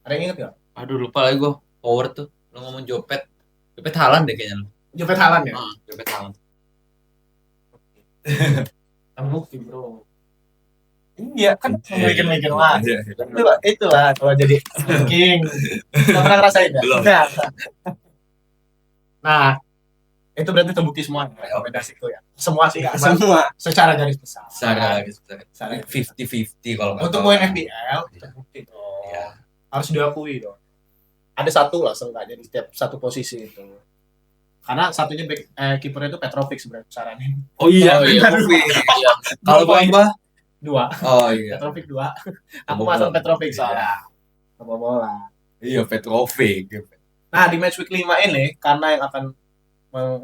Ada yang inget gak? Aduh lupa lagi gue. Power tuh. Lo ngomong Jopet. Jopet Haaland deh kayaknya. Jopet Haaland ya? Jopet Haaland. Terbukti bro. Iya kan mikir-mikir Iya. lah. Itulah kalau jadi king. Nggak pernah ngerasain ya? Belum. Nah, itu berarti terbukti semua rekomendasiku ya. Semua sih nggak Semua. secara garis besar. Secara Secara 50-50 kalau nggak untuk salah. poin FPL terbukti dong. Iya. Harus diakui dong. Ada satu lah seenggaknya di setiap satu posisi itu. Karena satunya kipernya itu Petrovic sebenarnya saranin. Oh iya, kalau Bamba 2. oh iya. Petrovic 2. Aku Bola. masang Petrovic soalnya. Sama bola. Iya, Petrovic. Nah, di match week 5 ini karena yang akan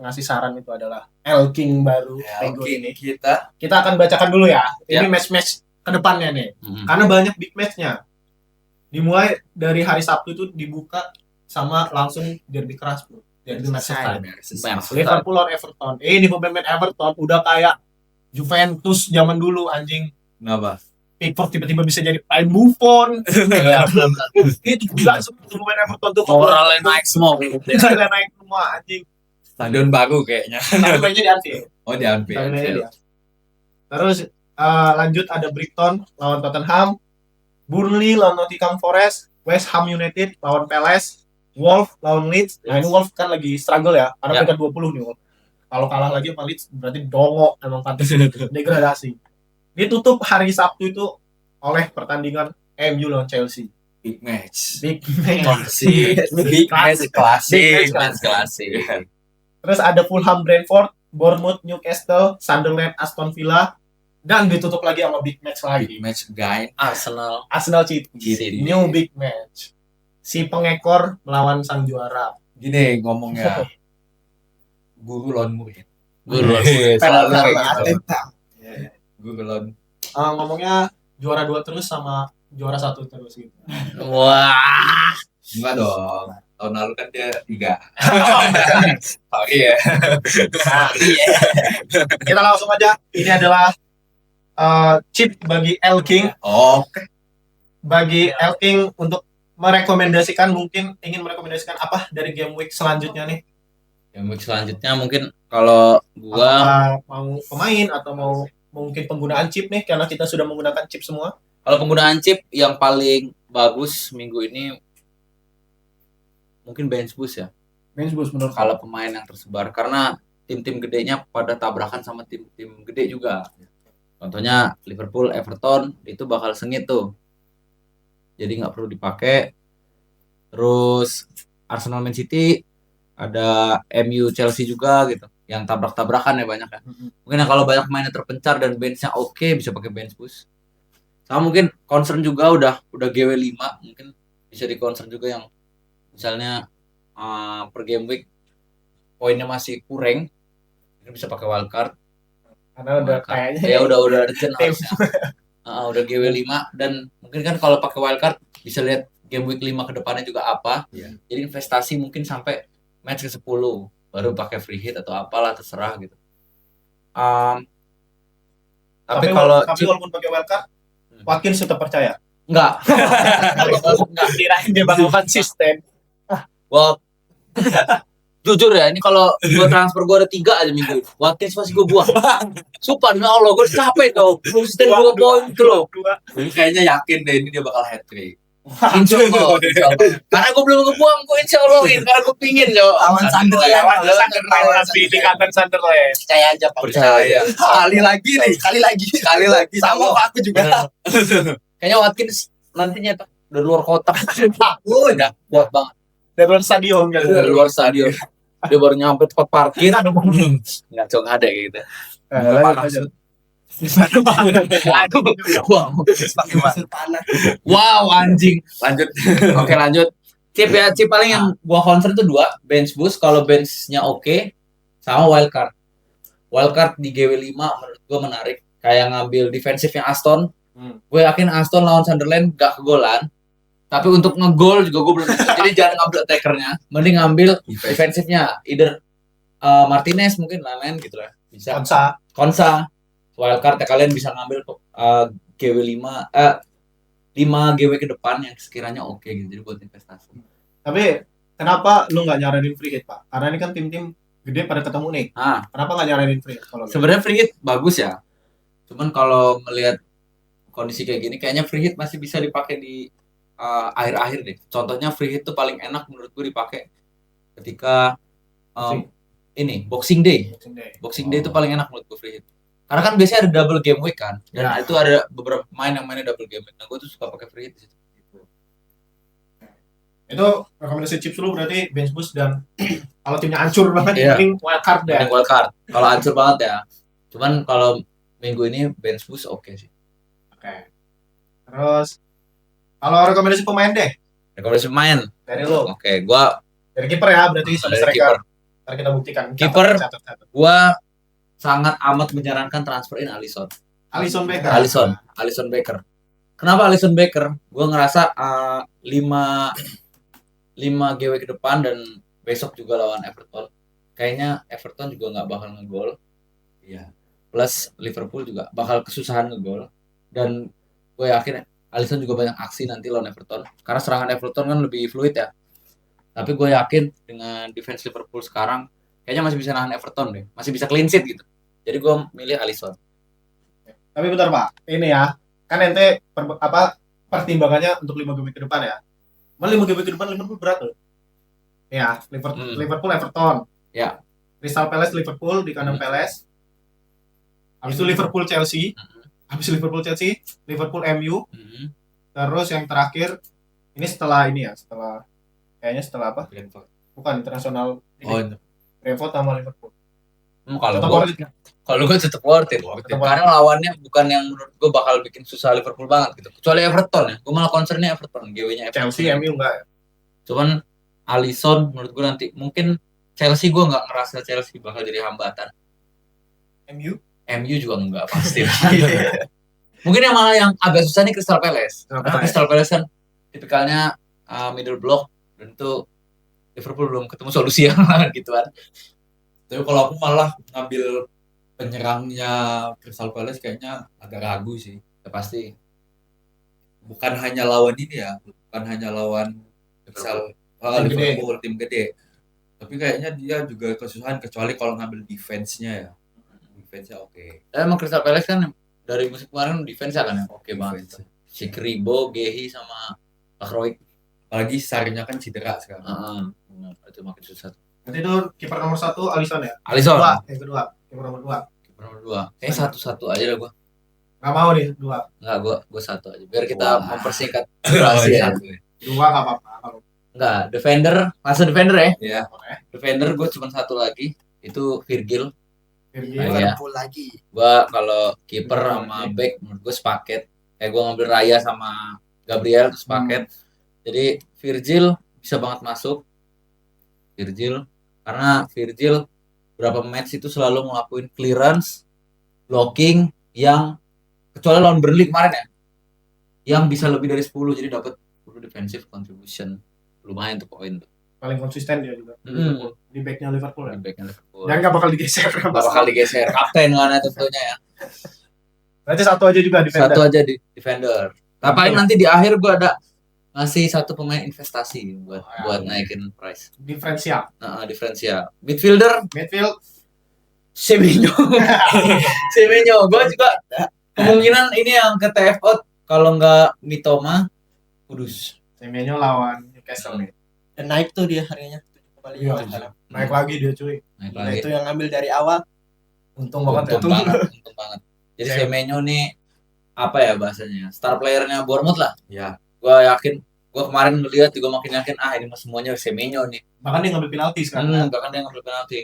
ngasih saran itu adalah Elking baru minggu Oke, ini. kita Kita akan bacakan dulu ya. Ini Ya. match-match kedepannya nih. Karena banyak big match-nya. Dimulai dari hari Sabtu itu dibuka sama langsung derby keras, bro. Derby Merseyside. Liverpool lawan Everton. Ini pemain Everton udah kayak Juventus zaman dulu anjing. Kenapa? Pickford tiba-tiba bisa jadi pemain Buffon. Itu gila semua pemain Everton tuh. Moralnya naik semua. Moralnya naik semua anjing. Stadion baru kayaknya. Tapi mainnya di Anfield. Oh, di Anfield. Tapi mainnya di Anfield. Terus lanjut ada Brighton lawan Tottenham, Burnley lawan Nottingham Forest, West Ham United lawan Palace, Wolves lawan Leeds. Nah ini Wolves kan lagi struggle ya, karena Ya. peringkat 20 nih Wolves. Kalau kalah lagi sama Leeds berarti dongok emang pantas degradasi. Ditutup hari Sabtu itu oleh pertandingan MU lawan Chelsea. Big match. Big match. Klasik. Big match klasik. Big match klasik. Terus ada Fulham Brentford, Bournemouth Newcastle, Sunderland Aston Villa, dan ditutup lagi sama big match lagi. Big match guy. Arsenal. Arsenal City. City. New big match. Si pengekor melawan sang juara. Gini ngomongnya. Guru lawan murid. Guru. Selalu kayak gitu. Arteta. Guru lawan. Ngomongnya juara 2 terus sama juara 1 terus gitu. Wah. Enggak dong. Tahun lalu kan dia 3. Oh iya. Kita langsung aja. Ini adalah chip bagi El King. Oke. Bagi El King untuk merekomendasikan, mungkin ingin merekomendasikan apa dari game week selanjutnya nih? Yang week selanjutnya mungkin kalau gua Apakah mau pemain atau mau mungkin penggunaan chip nih, karena kita sudah menggunakan chip semua. kalau penggunaan chip yang paling bagus minggu ini mungkin bench boost ya. Bench boost menurut Kalau pemain yang tersebar karena tim-tim gedenya pada tabrakan sama tim-tim gede juga. Contohnya Liverpool, Everton itu bakal sengit tuh. Jadi nggak perlu dipakai. Terus Arsenal Man City, ada MU Chelsea juga gitu. Yang tabrak-tabrakan ya banyak ya. Mungkin kalau banyak mainnya terpencar dan benchnya oke bisa pakai bench boost. Sama mungkin concern juga udah GW5 mungkin bisa di concern juga yang misalnya per game week poinnya masih kurang, ini bisa pakai wildcard. karena udah kayaknya Ya udah urgent tim. harusnya. Udah GW5 dan mungkin kan kalau pakai wildcard bisa lihat game week 5 ke depannya juga apa. Iya. Jadi investasi mungkin sampai match ke-10 baru pakai free hit atau apalah terserah gitu. Tapi kalau walaupun pakai wildcard, Watkins tetap percaya. enggak Enggak kirain dia bakal konsisten. gua jujur ya, ini kalau gua transfer gua ada 3 aja minggu ini. Watkins pasti gua buang. Sumpah demi Allah, gua capek tau. Konsisten 2 poin itu loh. Ini kayaknya yakin deh ini dia bakal hat trick. Insya Allah. Karena gua belum ngebuang, gua insya Allahin. Karena gua pingin yo. Lawan Sunderland. Sunderland. Percaya aja Pak. Percaya. Sekali lagi nih. Sekali lagi sama aku juga. Kayaknya Watkins nantinya tuh udah luar kotak. Udah kuat banget. Dari luar stadion kan. Dari luar stadion. Dia baru nyampe tempat parkir. Nggak cong ada kayak gitu. Lanjut. Wow anjing. Lanjut. Oke lanjut. Chip ya, chip paling yang gua concern tuh 2, bench boost kalau benchnya oke, sama wildcard. Wildcard di GW5 menurut gua menarik. Kayak ngambil defensifnya Aston. Gue yakin Aston lawan Sunderland gak kegolan. Tapi untuk ngegol juga gue belum bisa. Jadi jangan ngambil attackernya, mending ngambil defensifnya. Either Martinez mungkin lain-lain gitu lah. Bisa. Konsa. Wildcard ya kalian bisa ngambil GW5 5 GW ke depan yang sekiranya oke gitu. Jadi buat investasi. Tapi kenapa lu nggak nyaranin free hit, Pak? Karena ini kan tim-tim gede pada ketemu nih. Kenapa nggak nyaranin free hit? Kalau Sebenarnya free hit bagus ya. Cuman kalau melihat kondisi kayak gini kayaknya free hit masih bisa dipakai di akhir-akhir deh. Contohnya free hit tuh paling enak menurut gue dipakai ketika ini Boxing Day. Boxing Day itu paling enak menurut gue free hit. Karena kan biasanya ada double game week kan. Dan itu ada beberapa pemain yang mainnya double game week. Nah, gue tuh suka pakai free hit di situ. itu rekomendasi chips dulu berarti bench boost dan kalau timnya hancur banget Iya. mending wildcard deh. Mending wildcard. Kalau hancur banget ya. Cuman kalau minggu ini bench boost oke sih. Oke. Terus kalau rekomendasi pemain deh Rekomendasi pemain. dari lu. Oke, gua Dari kiper ya berarti sama dari striker. kiper. Ntar kita buktikan. Kiper. Catat. Gua sangat amat menyarankan transferin Alisson. Alisson Becker. Alisson Becker. Kenapa Alisson Becker? Gue ngerasa 5 GW ke depan dan besok juga lawan Everton. Kayaknya Everton juga nggak bakal ngegol. Iya. Plus Liverpool juga bakal kesusahan ngegol. Dan gue yakin Alisson juga banyak aksi nanti lawan Everton. Karena serangan Everton kan lebih fluid ya. Tapi gue yakin dengan defense Liverpool sekarang kayaknya masih bisa nahan Everton deh. Masih bisa clean sheet gitu. Jadi gue milih Alisson. Tapi bentar Pak, ini ya, kan ente pertimbangannya untuk 5 game ke depan ya. Malah 5 game ke depan Liverpool berat loh. Ya, Liverpool Everton. Ya. Crystal Palace Liverpool di kandang Palace. Habis itu Liverpool Chelsea. Habis Liverpool Chelsea, Liverpool MU. Terus yang terakhir ini setelah kayaknya setelah apa? Brentford. Bukan internasional ini. Oh, Brentford sama Liverpool. Kalau Tetap gue worth it nggak? kalau gue tetap worth it. Karena lawannya bukan yang menurut gue bakal bikin susah Liverpool banget gitu. Kecuali Everton ya. Gue malah concernnya Everton, GW-nya Everton. Chelsea, MU enggak. Cuman Alisson menurut gue nanti mungkin Chelsea gue nggak ngerasa Chelsea bakal jadi hambatan. MU juga enggak pasti. Mungkin yang malah yang agak susah nih Crystal Palace. Karena Crystal Palace kan tipikalnya middle block dan itu Liverpool belum ketemu solusi yang gitu kan. Tapi kalau aku malah ngambil penyerangnya Crystal Palace kayaknya agak ragu sih. Ya pasti. Bukan hanya lawan ini ya, bukan hanya lawan Liverpool tim gede. Tapi kayaknya dia juga kesusahan kecuali kalau ngambil defense-nya ya. Defense-nya oke. Emang Crystal Palace kan dari musim kemarin defense-nya kan oke banget. Si Kribo, Gehi sama Lacroix. Apalagi Sarnya kan cedera sekarang. Benar, itu makin susah. Nanti itu kiper nomor 1 Alisson ya. Alisson. Yang kedua, kiper nomor 2. Kiper nomor 2. Satu-satu aja lah gua. Nggak mau nih 2. Enggak, gua satu aja. Biar kita mempersingkat Oh, durasi ya. 2 nggak apa-apa. Enggak, defender, langsung defender ya. Iya. Defender gue cuma satu lagi, itu Virgil. Virgil. Iya. Liverpool lagi. Gua kalau kiper sama back menurut gue sepaket. Kayak gue ngambil Raya sama Gabriel sepaket. Jadi Virgil bisa banget masuk. Virgil karena Virgil berapa match itu selalu ngelakuin clearance, blocking yang kecuali lawan Burnley kemarin ya. Yang bisa lebih dari 10 jadi dapat 10 defensive contribution. Lumayan tuh poin tuh. Paling konsisten dia juga. Di backnya Liverpool ya. Di backnya Liverpool. Dan nggak bakal digeser. Nggak bakal digeser. Kapten kan tentunya ya. Berarti satu aja juga defender. Satu aja di defender. Nah, paling nanti di akhir gue ada ngasih satu pemain investasi buat naikin price. Diferensial. Diferensial. Midfielder Midfield Semenyo. Semenyo. Gue juga kemungkinan ini yang ke TF out kalau nggak Mitoma Kudus. Semenyo lawan Newcastle nih. Dan naik tuh dia harganya 7,5 Iya, sekarang. naik lagi dia cuy. Naik Nah, lagi. itu yang ngambil dari awal. Untung banget ya. Untung banget. Jadi Semenyo nih apa ya bahasanya? Star playernya Bournemouth lah. Ya. Gue yakin. Gue kemarin ngeliat juga makin yakin ini mah semuanya Semenyo nih. Bahkan dia ngambil penalti sekarang. Bahkan dia ngambil penalti.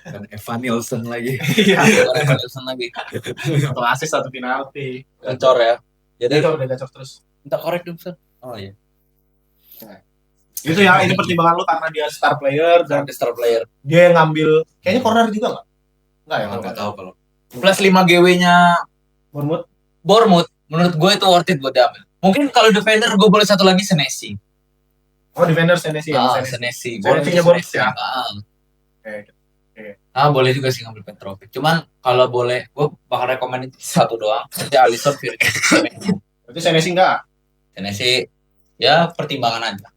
Dan Evan Nielsen lagi. Iya. Evan Nielsen lagi. Satu assist, satu penalti. Gacor ya. Jadi Itu udah gacor terus. minta korek dong, Son. Oh iya. Itu ya, ini pertimbangan lu karena dia star player dan Dan star player. dia yang ngambil kayaknya corner juga nggak? Nggak ya? Nggak tahu kalau. Plus 5 GW-nya Bournemouth. menurut gue itu worth it buat diambil. Mungkin kalau defender gue boleh satu lagi Senesi. Oh, defender Senesi ya. Senesi. Senesinya Bournemouth ya. Boleh juga sih ngambil Petrovic. Cuman kalau boleh, gue bakal rekomend itu satu doang. Nanti Alisson, Virgil, Semenyo. Berarti Senesi enggak? Senesi ya pertimbangan aja.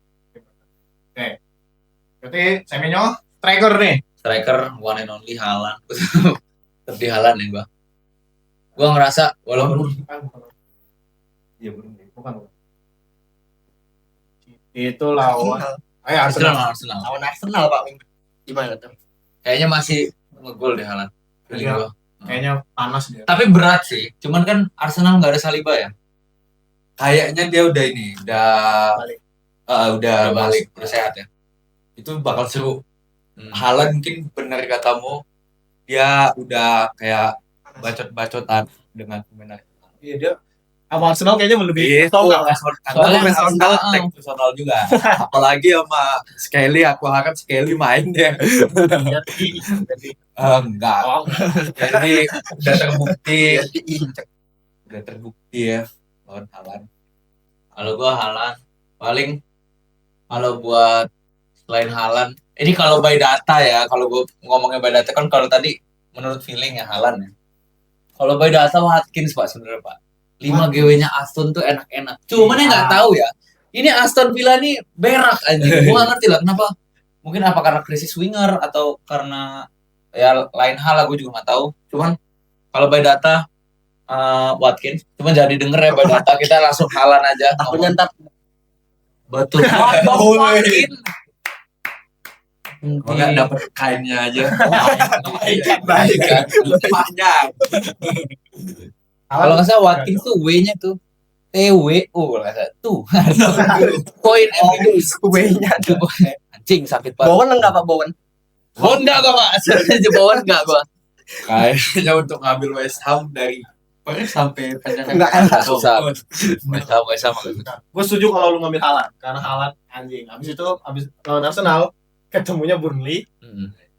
Berarti Semenyo striker nih. Striker one and only Haaland. Tetap di Haaland ya gue. Gue ngerasa walaupun Iya belum. bukan. Itu lawan Arsenal. Arsenal. Lawan Arsenal Pak Minggu. Gimana tuh? Kayaknya masih ngegol deh Haaland. Feeling Iya. gua. Kayaknya panas dia. Tapi berat sih. Cuman kan Arsenal nggak ada Saliba ya. Kayaknya dia udah ini, Balik. udah balik. Udah sehat ya. Itu bakal seru. Haaland mungkin benar katamu, dia udah kayak bacot-bacotan dengan pemain. Iya dia sama Arsenal kayaknya lebih Iya, tonggak lah. Soalnya pemain Arsenal Arsenal- tank personal juga. Apalagi sama Skelly, aku harap Skelly main deh. Enggak. Jadi udah terbukti, udah terbukti ya lawan Haaland. Kalau gua Haaland paling kalau buat selain Haaland, ini kalau by data ya, kalau gua ngomongnya by data kan kalau tadi menurut feeling ya Haaland ya. Kalau by data Watkins Pak sebenarnya Pak. 5 GW-nya Aston tuh enak-enak. Cuman yang nggak tahu ya. Ini Aston Villa nih berak aja. Gua nggak ngerti lah kenapa. Mungkin apa karena krisis winger atau karena ya lain hal lah gue juga nggak tahu. Cuman kalau by data Watkins, cuman jadi denger ya by data kita langsung Haaland aja. Takutnya ntar Betul. Watkins. Enggak dapat kainnya aja. Baik kan. Banyak. Kalau nggak salah Watkins tuh W-nya tuh TWO kalau nggak salah tuh. Poin MVP. W-nya Tuh, anjing sakit banget. Bowen enggak Pak Bowen? Oh enggak gua Pak. Serius Bowen enggak gua. Kayaknya untuk ngambil West Ham dari Perth sampai penyakit. Enggak enak. Susah. Sama. Gue setuju kalau lu ngambil Haaland karena Haaland anjing. Habis lawan Arsenal ketemunya Burnley,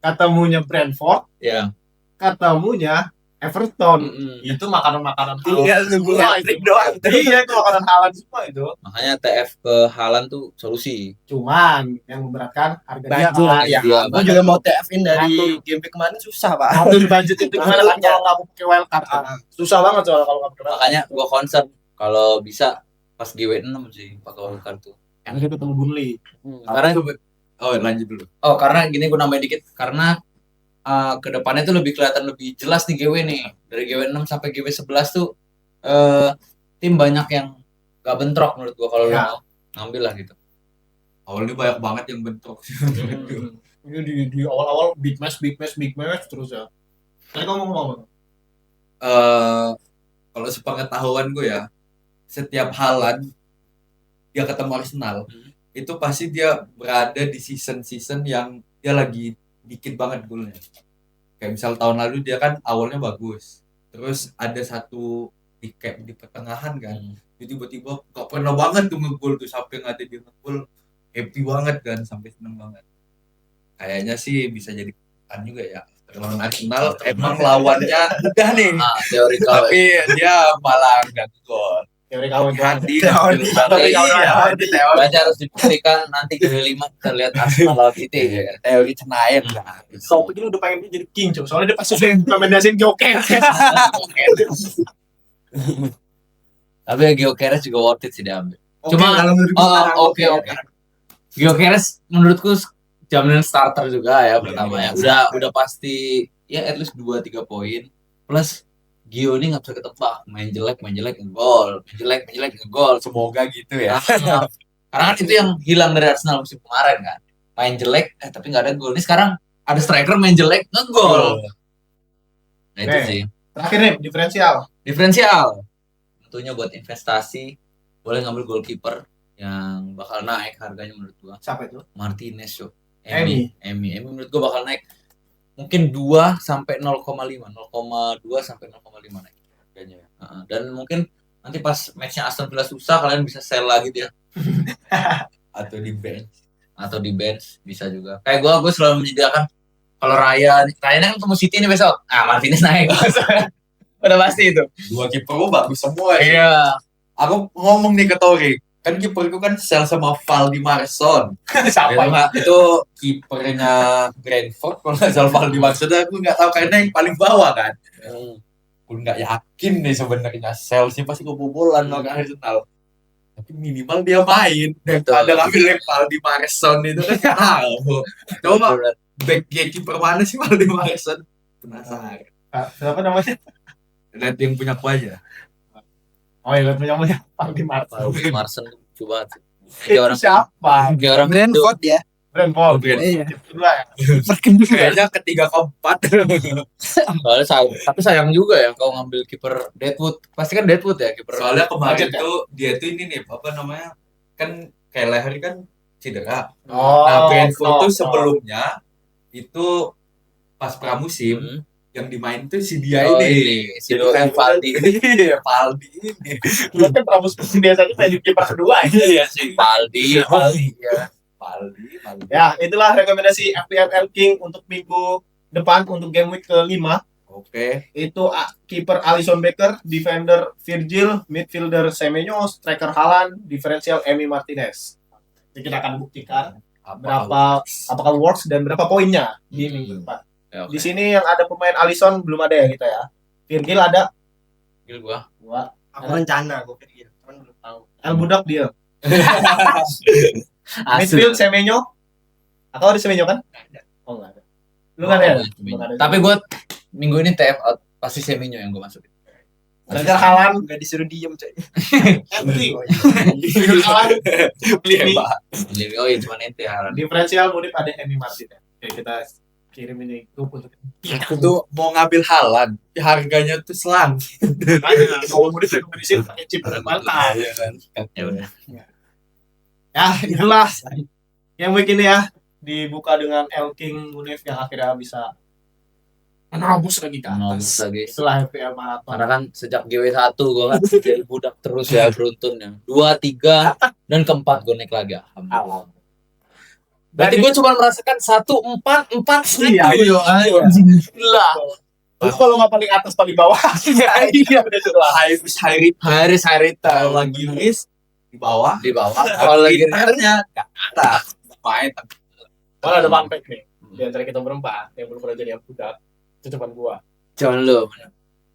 ketemunya Brentford, Ya. ketemunya Everton. Itu makanan-makanan Tinggal nunggu hat-trick doang. Iya, itu makanan Haaland semua itu. Makanya TF ke Haaland tuh solusi. Cuman yang memberatkan harganya Budget. kan. Iya, Aku juga mau TF-in dari game week kemarin susah Pak. Atur budget itu gimana kan kalau nggak pakai wildcard kan? Susah banget soalnya kalau nggak pakai wildcard. Makanya gua concern kalau bisa pas GW6 sih pakai wildcard tuh. Yang dia ketemu Burnley. Karena Lanjut dulu. karena gini gue nambahin dikit karena ke depannya tuh lebih kelihatan lebih jelas nih GW nih. Dari GW6 sampai GW11 tuh tim banyak yang gak bentrok menurut gua kalau lu Ya. mau ngambil lah gitu. Awalnya banyak banget yang bentrok. Ini di awal-awal big match terus ya. Tadi kamu ngomong apa? Kalau sepengetahuan gue ya, setiap Haaland dia ketemu Arsenal, itu pasti dia berada di season-season yang dia lagi dikit banget golnya. Kayak misal tahun lalu dia kan awalnya bagus, terus ada satu di pertengahan kan, jadi tiba-tiba gak pernah banget tuh ngegol tuh sampai nggak ada dia ngegol, happy banget kan sampai seneng banget. Kayaknya sih bisa jadi kan juga ya. Lawan Arsenal emang lawannya udah nih, Teori kalau tapi dia malah nggak gol. Teori kamu itu. Hati Teori. berarti harus dibuktikan nanti GW5 kita lihat Arsenal lawan City. Teori cenayet lah. Kau pikir udah pengen jadi king coba. Soalnya dia pasti udah rekomendasiin Joker. Tapi Gyökeres juga worth it sih diambil. Oke, Cuma kalau menurutku sekarang oke. Gyökeres menurutku jaminan starter juga ya pertama ya. Udah pasti ya at least 2-3 poin. Plus Gio ini nggak bisa ketebak, main jelek ngegol, main jelek ngegol. Semoga gitu ya. Karena kan itu yang hilang dari Arsenal musim kemarin kan. Main jelek tapi nggak ada gol. Ini sekarang ada striker main jelek ngegol. Nah itu Oke. sih. Terakhir nih diferensial. Tentunya buat investasi boleh ngambil goalkeeper yang bakal naik harganya menurut gua. Siapa itu? Martinez yo. Emi Menurut gua bakal naik mungkin 2 sampai 0,5 sampai 0,5 naik harganya. Dan mungkin nanti pas matchnya Aston Villa susah kalian bisa sell lagi dia Atau di bench. bisa juga. Kayak gua selalu menyediakan kalau Ryan kan ketemu City nih besok. Martinez naik. Udah pasti itu. Dua kiper lu bagus semua ya. Iya. Aku ngomong nih ke Tori, kan kiperku kan sel sama Valdi Marsson. Siapa itu? Itu kipernya Brentford. Kalau nggak salah Valdi Marsson, aku nggak tahu karena yang paling bawah kan. Aku nggak yakin nih sebenarnya Chelsea pasti kebobolan loh kan Arsenal. Tapi minimal dia main. Ada ngambil Valdi Marsson itu kan. Coba back kiper mana sih Valdi Marsson? Penasaran. Siapa namanya? Lihat yang punya aku aja. Oh iya, lihat punya Valdi Marsson. Marston coba. Itu siapa? Kayak orang Brentford ya. Brentford. Iya. Kedua ya. Kayaknya ketiga keempat. Tapi sayang juga ya kalau ngambil kiper Deadwood. Pasti kan Deadwood ya kiper. Soalnya kemarin Budget ya? tuh dia tuh ini nih apa namanya kan kayak leher kan cedera. Oh. Nah Brentford tuh no. sebelumnya itu pas pramusim yang dimain tuh si dia Oh, ini. si Jadi kan Valdi. Iya Valdi ini. Lu kan Pramus biasanya main di kiper kedua ya. Iya sih. Valdi. Ya. Valdi. Ya, itulah rekomendasi FPL King untuk minggu depan untuk game week ke-5. Oke. Itu kiper Alisson Becker, defender Virgil, midfielder Semenyo, striker Haaland, diferensial Emi Martinez. Jadi kita akan buktikan apakah works dan berapa poinnya di minggu depan. Ya, Di sini yang ada pemain Alisson belum ada ya kita ya. Virgil ada Gil gua. Aku rencana gue pikir, cuman belum tahu. El Budak dia. Asli. Midfield Semenyo. Aku ada Semenyo kan? Oh enggak ada. Lu nggak ada? Belum ada. Tapi gua minggu ini TF out pasti Semenyo yang gua masukin. Striker Haaland, Enggak disuruh diem, coy. empty. Haaland, Beli Ini. Mbak. Oh iya cuma ente Haaland. diferensial Munib ada Emi Martinez. Oke, kita kirim ini grup untuk Aku tuh mau ngambil Halan, harganya tuh selang. makanya kalau mau direkomendasiin pakai chip berapa. Iya kan. Ya udah. Ya, itulah yang week ini ya dibuka dengan El King Munif yang akhirnya bisa menembus lagi ke Nambah atas. lagi. Setelah FPL marathon. Karena kan sejak GW1 gue kan jadi budak terus ya beruntunnya. 2, 3 dan keempat gue naik lagi. Alhamdulillah. Berarti gue cuma merasakan 1, 4, 4 Iya, Ayo. Gila. Lu kalau nggak paling atas paling bawah. Iya, udah jelas. Haris Harita Kalau lagi miss di bawah, di bawah. Kalau lagi Pinternya ke atas. Main Malah ada fun fact nih. Di antara kita berempat yang belum pernah jadi budak, itu cuma gua. jangan lu.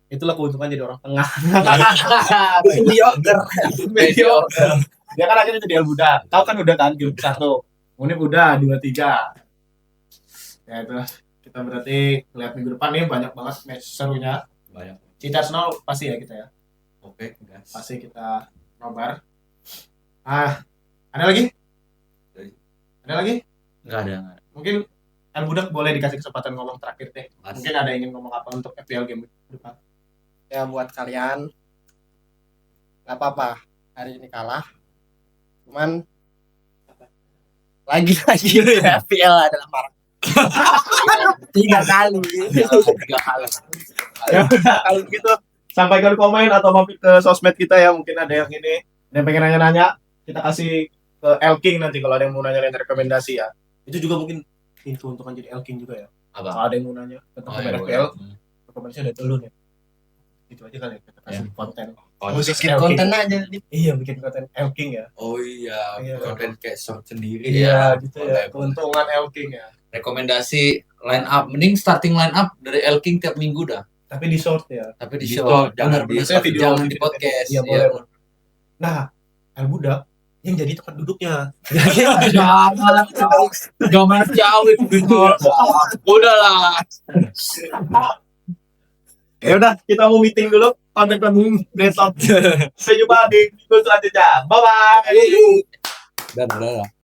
Itulah keuntungan jadi orang tengah. mediocre. Mediocre. Dia kan akhirnya jadi budak. Tahu kan udah kan grup 1. Ini udah 2, 3. Ya itulah. Kita berarti lihat minggu depan nih banyak banget match serunya. Banyak. Cita Arsenal pasti ya kita ya. Oke, guys. Pasti kita nobar. Ada lagi? Ada lagi? Enggak ada. Mungkin El Budak boleh dikasih kesempatan ngomong terakhir deh. Mas. Mungkin ada yang ingin ngomong apa untuk FPL game depan. Ya buat kalian nggak apa-apa hari ini kalah, cuman lagi-lagi FPL adalah marah 3 kali. 3 kali. Ya udah, kalau gitu sampaikan komen atau mampir ke sosmed kita ya. Mungkin ada yang ini, ada yang pengen nanya-nanya, kita kasih ke El King nanti kalau ada yang mau nanya rekomendasi ya. Itu juga mungkin itu untuk jadi El King juga ya. Apa? Kalau ada yang mau nanya tentang Oh, pemain iya, FPL, boleh. rekomendasi ada telur ya. Itu aja kali ya, kita kasih konten. Khusus El King. Konten aja. Iya, bikin konten El King ya. Oh iya, Iya. konten kayak short sendiri Iya, ya. gitu Boleh, ya. Keuntungan El King ya. Rekomendasi line up, mending starting line up dari El King tiap minggu dah. Tapi di short ya. Tapi di Di show, short, jangan Benar, di benar. Maksudnya video- Jangan di video- podcast. Iya, Iya. boleh. Nah, El Budak yang jadi tempat duduknya. Gak main jauh itu. Udahlah. Ya udah, kita mau meeting dulu. Konten besok. Sampai jumpa di minggu selanjutnya. Bye bye. Dan udahlah.